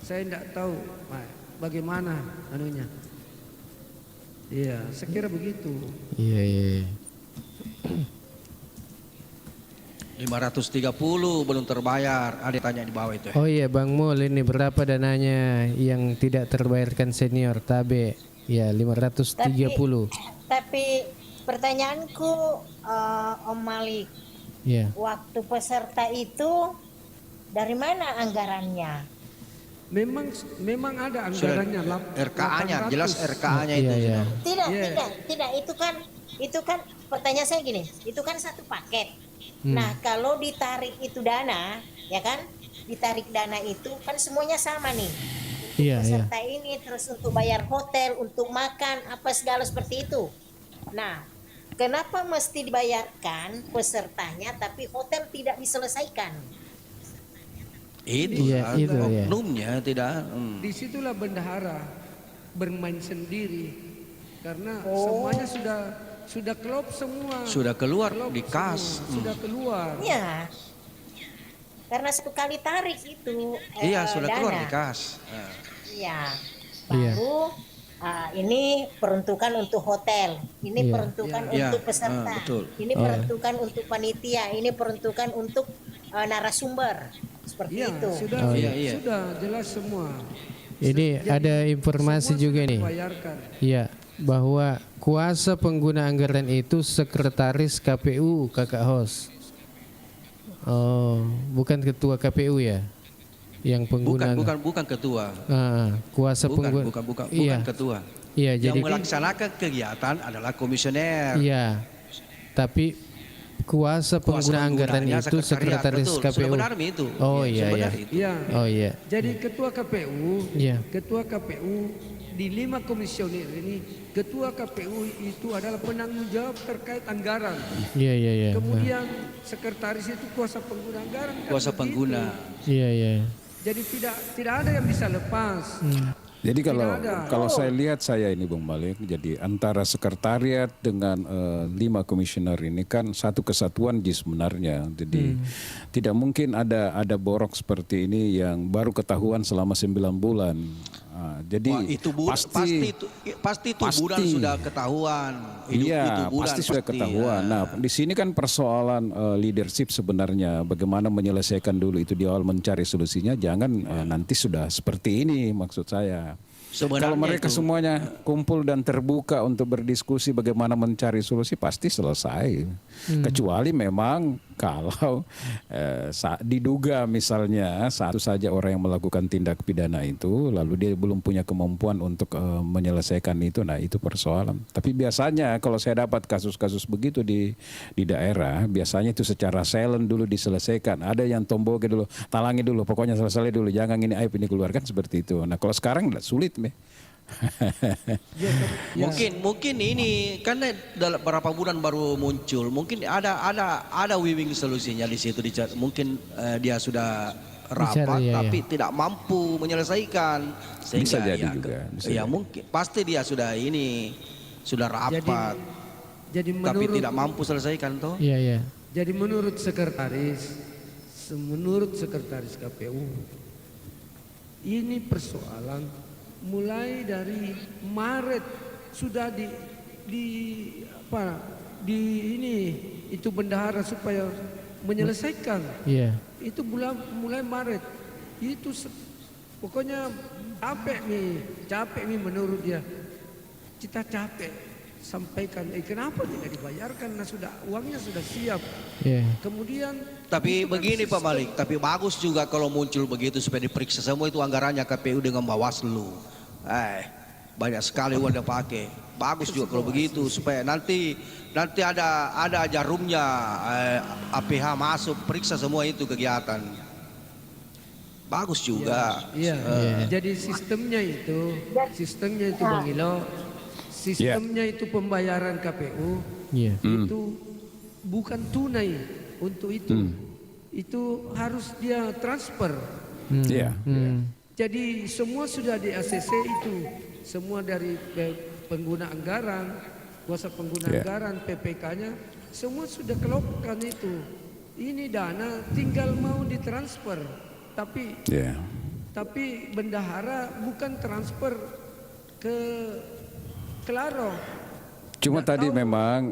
saya tidak tahu bagaimana anunya. Iya, saya kira begitu. Iya. 530 belum terbayar. Ada tanya di bawah itu. Oh iya Bang Mul, ini berapa dananya yang tidak terbayarkan senior Tabe? Ya 530. Tapi pertanyaanku Om Malik, Ya. waktu peserta itu dari mana anggarannya? Memang ada anggarannya. RKA-nya, jelas RKA-nya itu. Iya. Tidak, itu kan pertanyaan saya gini, itu kan satu paket. Nah, kalau ditarik itu dana, ya kan? Ditarik dana itu kan semuanya sama nih. Iya. Peserta ini terus untuk bayar hotel, untuk makan, apa segala seperti itu. Nah, kenapa mesti dibayarkan pesertanya tapi hotel tidak diselesaikan? Itu Iya, itu, ya. oknumnya tidak. Disitulah bendahara bermain sendiri, karena semuanya sudah klop semua. Sudah keluar Klop di kas. semua, sudah keluar. Ya, karena satu kali tarik itu Iya, sudah dana. keluar di kas. Iya, Iya. baru ini peruntukan untuk hotel, ini Iya. peruntukan Iya. untuk peserta, Betul. ini peruntukan untuk panitia, ini peruntukan untuk narasumber seperti Iya, itu. sudah, sudah jelas semua. Ini Jadi, ada informasi semua juga sudah nih. dibayarkan. Ya, bahwa kuasa pengguna anggaran itu sekretaris KPU, Kakak Hos. Oh, bukan ketua KPU ya? Yang pengguna. Bukan ketua. Kuasa pengguna. Bukan Iya. ketua. Iya, Yang jadi melaksanakan kegiatan adalah komisioner. iya. Tapi kuasa pengguna anggaran penggunanya itu sekretaris betul. KPU. Sudah benar itu. Oh iya iya. Iya. Oh iya. Jadi ketua KPU, Iya. ketua KPU di 5 komisioner ini, ketua KPU itu adalah penanggung jawab terkait anggaran. Iya iya iya. Kemudian sekretaris itu kuasa pengguna anggaran. kan Kuasa begitu. pengguna. Iya iya. Jadi tidak ada yang bisa lepas. Jadi ada. kalau saya lihat saya ini Bung Malik, jadi antara sekretariat dengan 5 komisioner ini kan satu kesatuan sebenarnya. Jadi tidak mungkin ada borok seperti ini yang baru ketahuan selama 9 bulan. Jadi Wah, itu pasti bulan sudah ketahuan. Iya, bulan pasti sudah ketahuan. Nah, di sini kan persoalan leadership sebenarnya. Bagaimana menyelesaikan dulu itu di awal, mencari solusinya. Jangan nanti sudah seperti ini maksud saya. Sebenarnya Kalau mereka semuanya kumpul dan terbuka untuk berdiskusi bagaimana mencari solusi, pasti selesai. Kecuali memang kalau diduga misalnya satu saja orang yang melakukan tindak pidana itu, lalu dia belum punya kemampuan untuk menyelesaikan itu, nah itu persoalan. Tapi biasanya kalau saya dapat kasus-kasus begitu di daerah, biasanya itu secara silent dulu diselesaikan. Ada yang tomboke dulu, talangi dulu, pokoknya selesai dulu, jangan ini aib ini keluarkan seperti itu. Nah kalau sekarang sulit. Mungkin ini karena dalam beberapa bulan baru muncul, mungkin ada wiwing solusinya di situ. Mungkin dia sudah rapat tapi tidak mampu menyelesaikan, sehingga bisa jadi juga. Mungkin pasti dia sudah rapat. Jadi tapi tidak mampu selesaikan toh. Iya iya. Jadi menurut sekretaris KPU, ini persoalan mulai dari Maret sudah itu bendahara supaya menyelesaikan. Iya. Itu mulai Maret. Itu pokoknya capek nih menurut dia. Kita capek sampaikan, kenapa tidak dibayarkan? Nah uangnya sudah siap. Yeah. Kemudian tapi begini Pak Malik, tapi bagus juga kalau muncul begitu supaya diperiksa semua itu anggarannya KPU dengan Bawaslu. Banyak sekali uang dipakai. Bagus juga kalau begitu supaya nanti ada jarumnya APH masuk periksa semua itu kegiatan. Bagus juga. Jadi sistemnya itu Bang Ilo, sistemnya itu pembayaran KPU itu bukan tunai untuk itu. Itu harus dia transfer. Jadi semua sudah di ACC itu, semua dari pengguna anggaran, kuasa pengguna anggaran, PPK-nya, semua sudah kelopkan itu. Ini dana tinggal mau ditransfer, tapi bendahara bukan transfer ke Klaro. Cuma tadi memang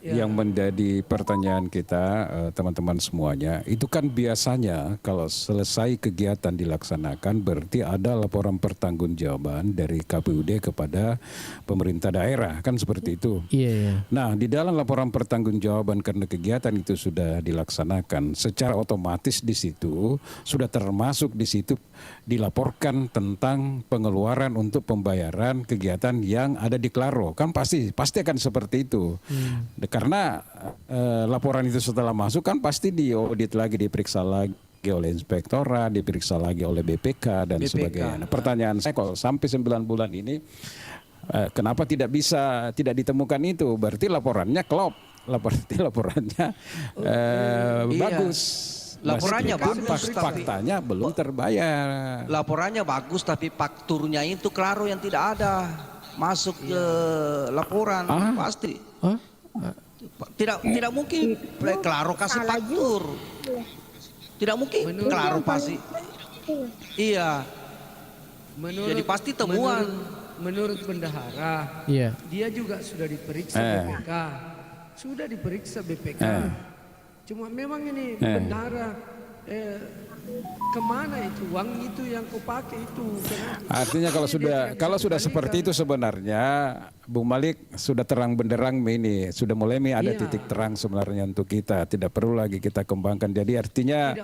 yang menjadi pertanyaan kita teman-teman semuanya, itu kan biasanya kalau selesai kegiatan dilaksanakan berarti ada laporan pertanggungjawaban dari KPUD kepada pemerintah daerah, kan seperti itu. Iya. Nah, di dalam laporan pertanggungjawaban karena kegiatan itu sudah dilaksanakan, secara otomatis di situ sudah termasuk di situ dilaporkan tentang pengeluaran untuk pembayaran kegiatan yang ada di Klaro, kan pasti akan seperti itu. Karena laporan itu setelah masuk kan pasti diaudit lagi, diperiksa lagi oleh inspektorat, diperiksa lagi oleh BPK dan sebagainya. Nah, pertanyaan saya, kalau sampai 9 bulan ini kenapa tidak ditemukan itu? Berarti laporannya klop, laporannya bagus. Laporannya bagus, faktanya belum terbayar. Laporannya bagus tapi fakturnya itu Klaro yang tidak ada masuk ke laporan. Pasti. Tidak mungkin Klaro kasih faktur. Tidak mungkin Klaro pasti. Iya. Jadi pasti temuan. Menurut bendahara, dia juga sudah diperiksa BPK. Sudah diperiksa BPK. Cuma memang ini bendahara kemana itu uang itu yang kau pakai itu? Artinya kalau sudah seperti itu sebenarnya Bung Malik sudah terang benderang ini sudah mulai ada titik terang sebenarnya untuk kita, tidak perlu lagi kita kembangkan. Jadi artinya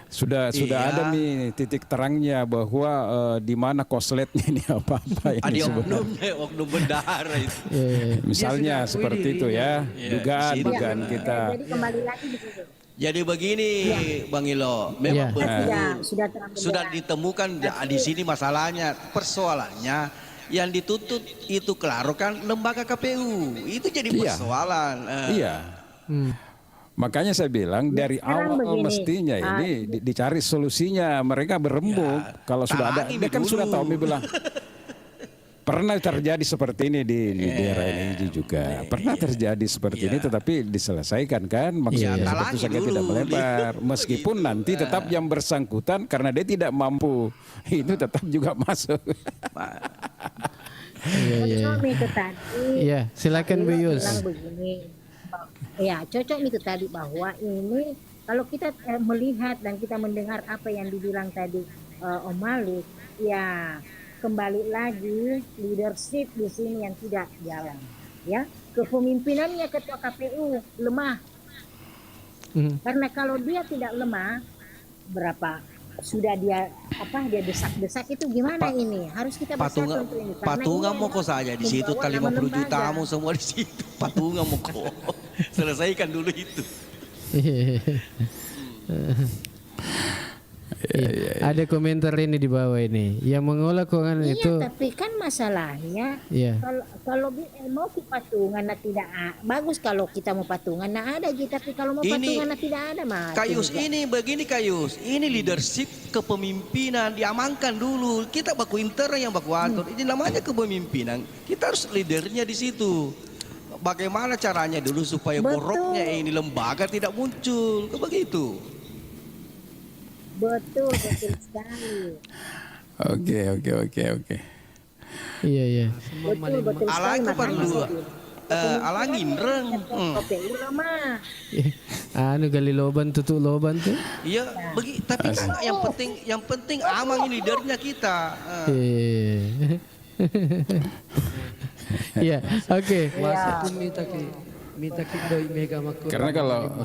sudah ada nih titik terangnya bahwa di mana kosletnya ini apa ini sebenarnya oknum bendahara itu. Misalnya seperti itu ya, dugaan kita. Jadi kembali lagi begitu. Jadi begini Bang Ilo, memang sudah ditemukan di sini masalahnya, persoalannya yang dituntut itu Klaro kan lembaga KPU, itu jadi persoalan. Makanya saya bilang dari awal mestinya ini dicari solusinya, mereka berembuk kalau sudah ada, dia kan sudah tahu, bilang pernah terjadi seperti ini di daerah ini juga. Pernah terjadi seperti ini tetapi diselesaikan kan. Maksudnya tentu saja tidak melebar. Meskipun nanti tetap yang bersangkutan karena dia tidak mampu. Itu tetap juga masuk. Itu tadi. Ya, silakan Bu Yus. Ya, cocok itu tadi bahwa ini kalau kita melihat dan kita mendengar apa yang dibilang tadi Om Malik, ya kembali lagi leadership di sini yang tidak jalan, ya kepemimpinannya ketua KPU lemah. Karena kalau dia tidak lemah, berapa sudah dia desak-desak itu gimana ini? Harus kita bersatu untuk ini. Patungan mau kok saja di situ, 50 juta kamu semua di situ. Patungan mau kok. Selesaikan dulu itu. Ada komentar ini di bawah ini yang mengolah keuangan itu. Tapi kan masalahnya kalau mau patungan tidak bagus kalau kita mau patungan ada tapi kalau mau patungan tidak ada mah. Kayus ini begini Kayus, ini leadership kepemimpinan diamankan dulu. Kita baku intern yang baku atur. Ini namanya kepemimpinan. Kita harus leadernya di situ. Bagaimana caranya dulu supaya boroknya ini lembaga tidak muncul, begitu. Betul sekali. Oke. Iya. Betul Alang perlu alangin reng. Anu gali loban tutup loban tuh. Iya, tapi kan yang penting aman ini leadernya kita. Iya, oke. Karena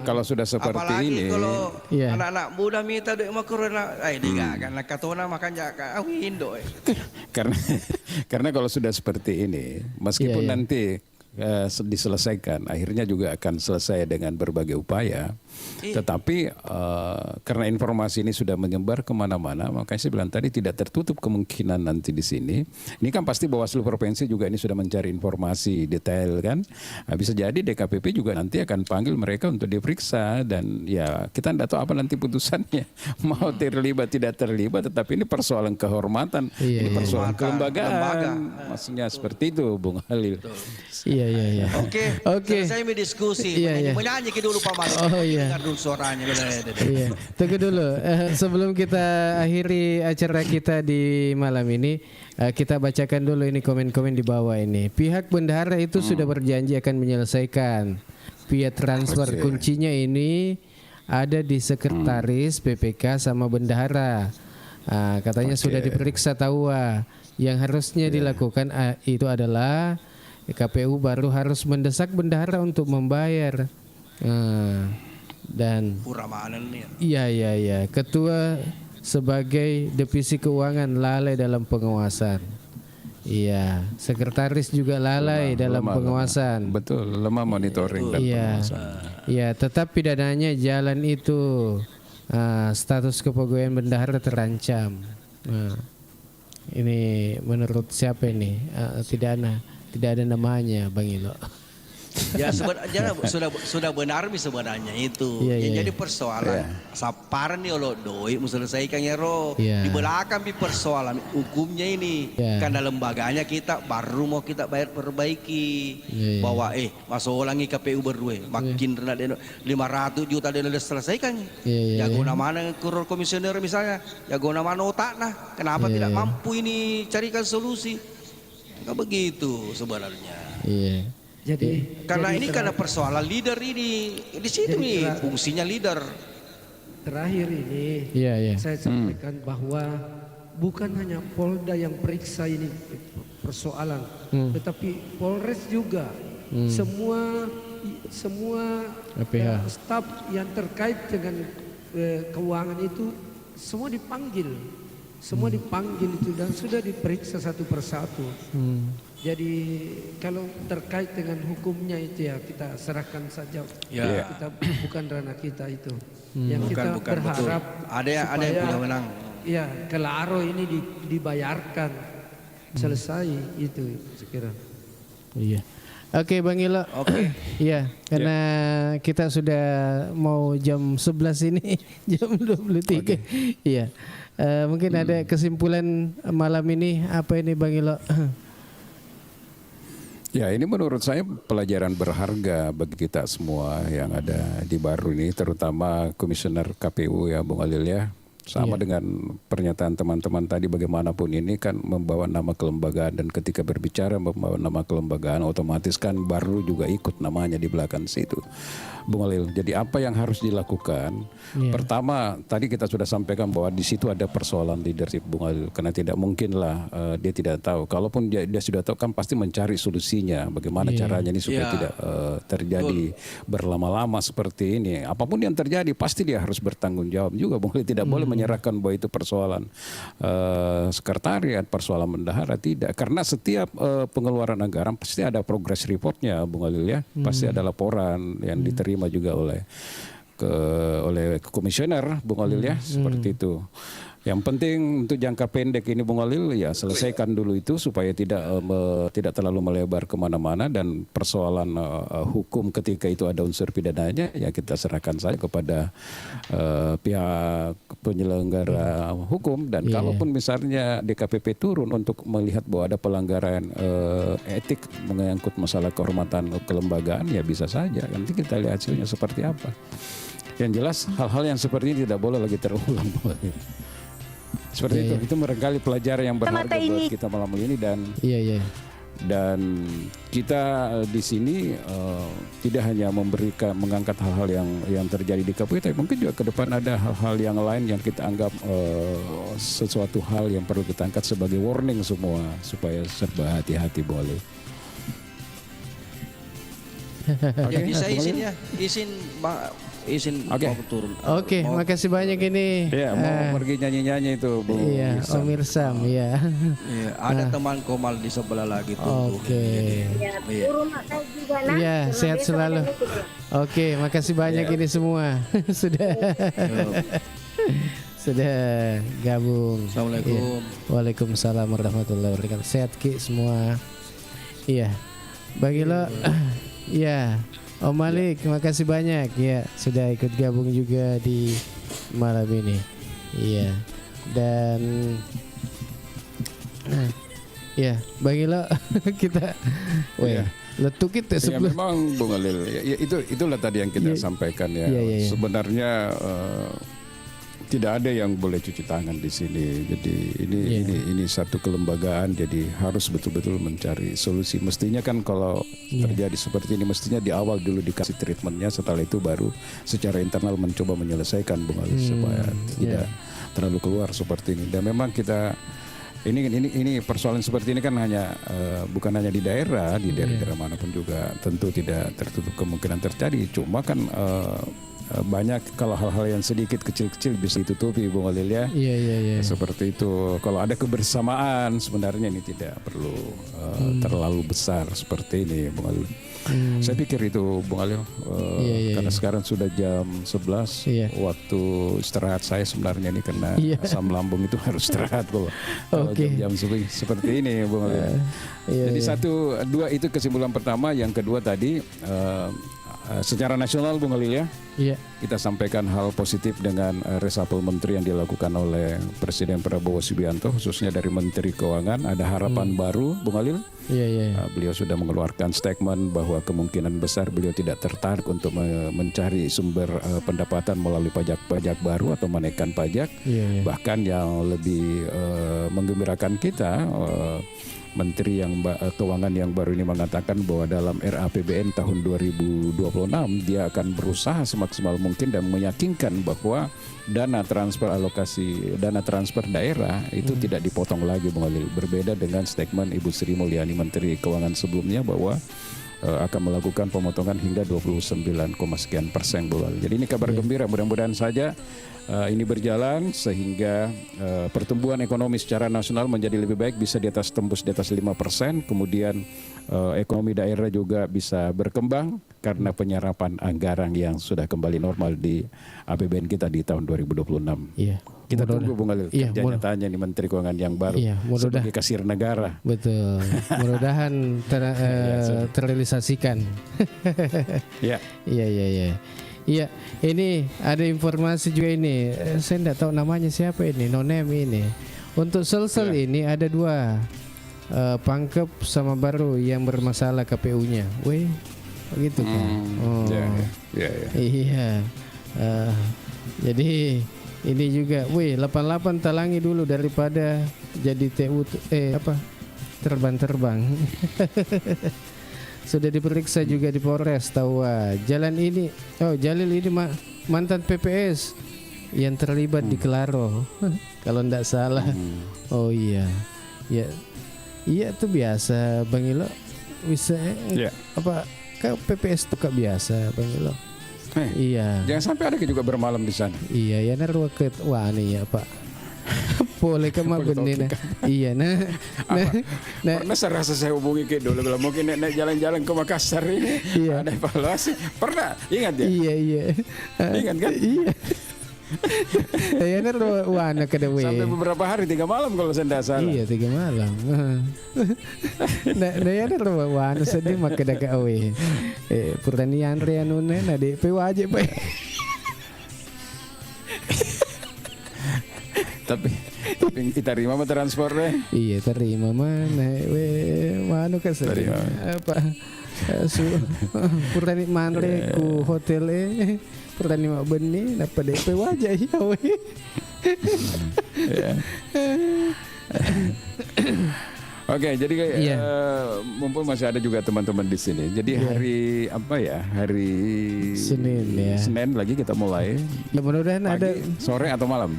kalau sudah seperti apalagi ini, kalau anak-anak muda minta duit makro karena katona makanya Indo. Karena kalau sudah seperti ini, meskipun nanti diselesaikan, akhirnya juga akan selesai dengan berbagai upaya. Tetapi karena informasi ini sudah menyebar kemana-mana, makanya saya bilang tadi tidak tertutup kemungkinan nanti di sini. Ini kan pasti Bawaslu Provinsi juga ini sudah mencari informasi detail kan. Bisa jadi DKPP juga nanti akan panggil mereka untuk diperiksa dan ya kita tidak tahu apa nanti putusannya. Mau terlibat tidak terlibat, tetapi ini persoalan kehormatan, ini persoalan kelembagaan. Maksudnya seperti itu, Bung Halil. Iya. Oke. Saya mau diskusi. Menyanyi dulu Pak Malik. Dengar dulu suaranya. Iya. Tunggu dulu. Sebelum kita akhiri acara kita di malam ini, kita bacakan dulu ini komen-komen di bawah ini. Pihak bendahara itu sudah berjanji akan menyelesaikan via transfer. Kuncinya ini ada di sekretaris PPK sama bendahara. Katanya sudah diperiksa tawa. Yang harusnya dilakukan itu adalah KPU baru harus mendesak bendahara untuk membayar. Dan iya ketua sebagai divisi keuangan lalai dalam pengawasan. Iya, sekretaris juga lalai dalam pengawasan. Betul, lemah monitoring dan pengawasan. Iya, tetap pidananya jalan itu. Status kepegawaian bendahara terancam. Ini menurut siapa ini? Tidak ada namanya, Bang Ilo. Ya sebenarnya sudah benar sebenarnya itu. Jadi persoalan saparan nih lo doi selesaikan ya ro. Di belakang persoalan hukumnya ini. Karena lembaganya kita baru mau kita bayar perbaiki. Bahwa masuk ulangi KPU berdua makin rendah 500 juta dia udah selesaikan. Ya guna mana kuror komisioner misalnya. Ya guna mana otak nah. Kenapa tidak mampu ini carikan solusi? Enggak begitu sebenarnya. Jadi Karena jadi ini karena persoalan leader ini di situ Jadi nih terakhir- fungsinya leader. terakhir ini Iya, iya. saya sampaikan bahwa bukan hanya Polda yang periksa ini persoalan, tetapi Polres juga, semua PH. staf yang terkait dengan keuangan itu semua dipanggil, itu dan sudah diperiksa satu persatu. Jadi kalau terkait dengan hukumnya itu ya kita serahkan saja. Ya. Kita bukan ranah kita itu. Yang kita Bukan betul. berharap Ada yang punya menang. Ya, Kelaro ini dibayarkan selesai itu sekira. Iya. Oke Bang Ilo. Oke. Iya, karena kita sudah mau jam 11 ini, jam 23. Iya. Mungkin ada kesimpulan malam ini apa ini Bang Ilo? Ya, ini menurut saya pelajaran berharga bagi kita semua yang ada di Baru ini, terutama Komisioner KPU ya Bung Alil ya. Sama dengan pernyataan teman-teman tadi, bagaimanapun ini kan membawa nama kelembagaan, dan ketika berbicara membawa nama kelembagaan otomatis kan Baru juga ikut namanya di belakang situ, Bung Alil. Jadi apa yang harus dilakukan? Pertama, tadi kita sudah sampaikan bahwa di situ ada persoalan leadership, Bung Alil, karena tidak mungkinlah dia tidak tahu. Kalaupun dia sudah tahu kan pasti mencari solusinya, bagaimana caranya ini supaya tidak terjadi berlama-lama seperti ini. Apapun yang terjadi pasti dia harus bertanggung jawab juga, Bung Alil. Tidak boleh menyerahkan bahwa itu persoalan sekretariat, persoalan bendahara, tidak. Karena setiap pengeluaran anggaran pasti ada progress reportnya, Bung Alil ya. Pasti ada laporan yang diterima juga oleh komisioner, Bung Alil ya, seperti itu. Yang penting untuk jangka pendek ini Bung Alil ya selesaikan dulu itu supaya tidak terlalu melebar kemana-mana, dan persoalan hukum ketika itu ada unsur pidananya ya kita serahkan saja kepada pihak penyelenggara hukum, dan kalaupun misalnya DKPP turun untuk melihat bahwa ada pelanggaran etik menyangkut masalah kehormatan kelembagaan ya bisa saja, nanti kita lihat hasilnya seperti apa. Yang jelas hal-hal yang seperti ini tidak boleh lagi terulang. Seperti itu barangkali pelajaran yang berharga buat kita malam ini, dan kita di sini tidak hanya mengangkat hal-hal yang terjadi di KPU, tapi mungkin juga ke depan ada hal-hal yang lain yang kita anggap sesuatu hal yang perlu kita angkat sebagai warning semua supaya serba hati-hati boleh. Jadi saya izin mau turun. Oke, makasih banyak ini. Ya, mau pergi nyanyi-nyanyi itu, Bu. Iya, Om Irsam, ya. Iya, ada teman Komal di sebelah lagi tuh. Oke. Iya, sehat selalu. Oke, makasih banyak ini semua. Sudah gabung. Assalamualaikum. Waalaikumsalam warahmatullahi wabarakatuh. Sehat Ki semua. Iya. Bang Ilo. Iya. Om Malik, makasih banyak ya sudah ikut gabung juga di malam ini. Iya. Dan ya, Bang Ilo kita letuk kita sebelum. Ya, memang Bung Alil, ya, itulah tadi yang kita sampaikan ya. Sebenarnya tidak ada yang boleh cuci tangan di sini. Jadi ini satu kelembagaan, jadi harus betul-betul mencari solusi. Mestinya kan kalau terjadi seperti ini mestinya di awal dulu dikasih treatmentnya, setelah itu baru secara internal mencoba menyelesaikan, Bung Ali, supaya tidak terlalu keluar seperti ini. Dan memang kita ini persoalan seperti ini kan bukan hanya di daerah manapun juga tentu tidak tertutup kemungkinan terjadi. Cuma kan banyak kalau hal-hal yang sedikit kecil-kecil bisa ditutupi, Bung Alil ya. Iya. Seperti itu. Kalau ada kebersamaan sebenarnya ini tidak perlu terlalu besar seperti ini, Bung Alil. Saya pikir itu, Bung Alil. Karena sekarang sudah jam 11, waktu istirahat saya sebenarnya ini karena asam lambung itu harus istirahat kalau jam seperti ini, Bung Alil. Jadi 1, 2 itu kesimpulan pertama. Yang kedua tadi secara nasional, Bung Alil ya, kita sampaikan hal positif dengan reshuffle menteri yang dilakukan oleh Presiden Prabowo Subianto, khususnya dari Menteri Keuangan. Ada harapan baru, Bung Alil. Beliau sudah mengeluarkan statement bahwa kemungkinan besar beliau tidak tertarik untuk mencari sumber pendapatan melalui pajak baru atau menaikkan pajak. Bahkan yang lebih menggembirakan kita, Menteri Keuangan yang baru ini mengatakan bahwa dalam RAPBN tahun 2026 dia akan berusaha semaksimal mungkin dan meyakinkan bahwa dana transfer daerah itu tidak dipotong lagi, Bung Khalil. Berbeda dengan statement Ibu Sri Mulyani Menteri Keuangan sebelumnya bahwa akan melakukan pemotongan hingga 29, sekian persen, Bung Khalil. Jadi ini kabar gembira, mudah-mudahan saja ini berjalan sehingga pertumbuhan ekonomi secara nasional menjadi lebih baik, bisa tembus di atas 5%, kemudian ekonomi daerah juga bisa berkembang karena penyerapan anggaran yang sudah kembali normal di APBN kita di tahun 2026. Iya. Kita tunggu, Bung Khalil, kerja nyatanya nih Menteri Keuangan yang baru sebagai kasir negara. Betul. Mudah-mudahan terrealisasikan. Ya. Iya. Iya, ini ada informasi juga ini. Saya tidak tahu namanya siapa ini, nonem ini. Untuk Sulsel ini ada 2 pangkep sama baru yang bermasalah KPU-nya. Weh, begitu kan? Iya. Jadi ini juga, 88 talangi dulu daripada jadi TU terbang. Sudah diperiksa juga di Polres Tawa. Jalil ini mantan PPS yang terlibat di Kelaro. Kalau tidak salah. Oh iya. Ya. Iya itu biasa, Bang Ilo. Bisa kau PPS itu biasa, Bang Ilo. Iya. Jangan sampai ada juga bermalam di sana. Iya, ya narwaket nih ya, Pak. Boleh ke mak benih. Iya, nah. Pernah saya rasa saya hubungi ke dulu kalau mungkin naik jalan-jalan ke Makassar ini ada evaluasi. Pernah, ingat ya? Iya. Ingat kan? Iya. Ya narwana kada we. Sampai beberapa hari 3 malam kalau saya tidak salah. Iya 3 malam. Nah ya narwana sedih mak kada ka we. Pertanian rianune na DP wajib bae. Tapi kita terima mah transfernya. Iya terima mana manu kasih apa purani manre ku hotel purani mak beni napa DP wajah ya we. Oke, jadi mumpung masih ada juga teman-teman di sini. Jadi hari Hari Senin ya. Senin lagi kita mulai. Ya mudah-mudahan ada sore atau malam.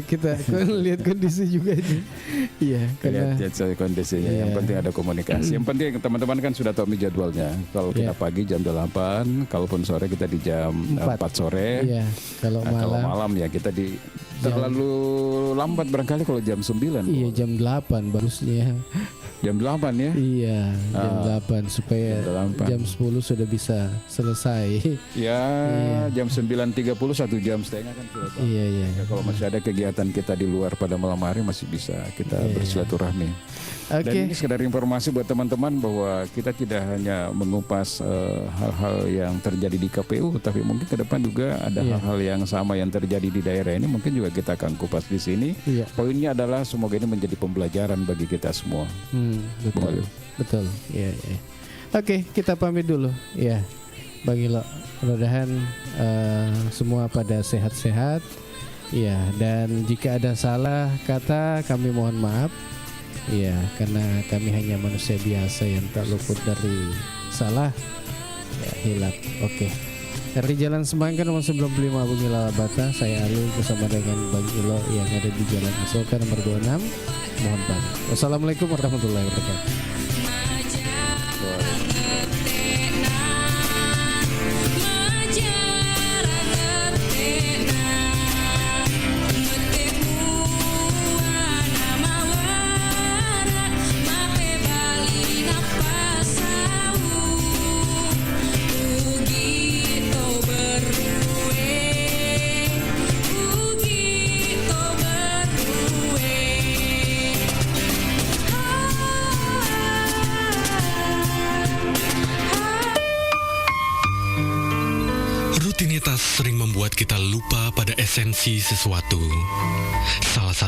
Kita lihat kondisi juga aja. Iya, karena lihat kondisinya. Yang penting ada komunikasi. Yang penting teman-teman kan sudah tahu jadwalnya. Kalau kita pagi jam 8, kalaupun sore kita di jam 4 sore. Iya, kalau malam ya kita di terlalu lambat barangkali kalau jam 9. Iya, jam 8 bagusnya. Jam 8 ya? Iya, jam 8 supaya jam 10 sudah bisa selesai. Ya, jam 9.30 1 jam setengah kan sudah. Iya. Ya, kalau masih ada kegiatan kita di luar pada malam hari masih bisa kita bersilaturahmi. Dan ini sekedar informasi buat teman-teman bahwa kita tidak hanya mengupas hal-hal yang terjadi di KPU, tapi mungkin ke depan juga ada hal-hal yang sama yang terjadi di daerah ini. Mungkin juga kita akan kupas di sini. Poinnya adalah semoga ini menjadi pembelajaran bagi kita semua. Betul. Iya. Oke, kita pamit dulu. Ya, Bang Ilo. Mudah-mudahan semua pada sehat-sehat. Iya, dan jika ada salah kata kami mohon maaf. Iya, karena kami hanya manusia biasa yang tak luput dari salah. Ya, hilap. Oke. Dari Jalan Semangka nomor 95 Bung Ilo Bata, saya Alul bersama dengan Bang Ilo yang ada di Jalan Asoka nomor 26. Mohon pamit. Wassalamualaikum warahmatullahi wabarakatuh. Rutinitas sering membuat kita lupa pada esensi sesuatu. Salah satu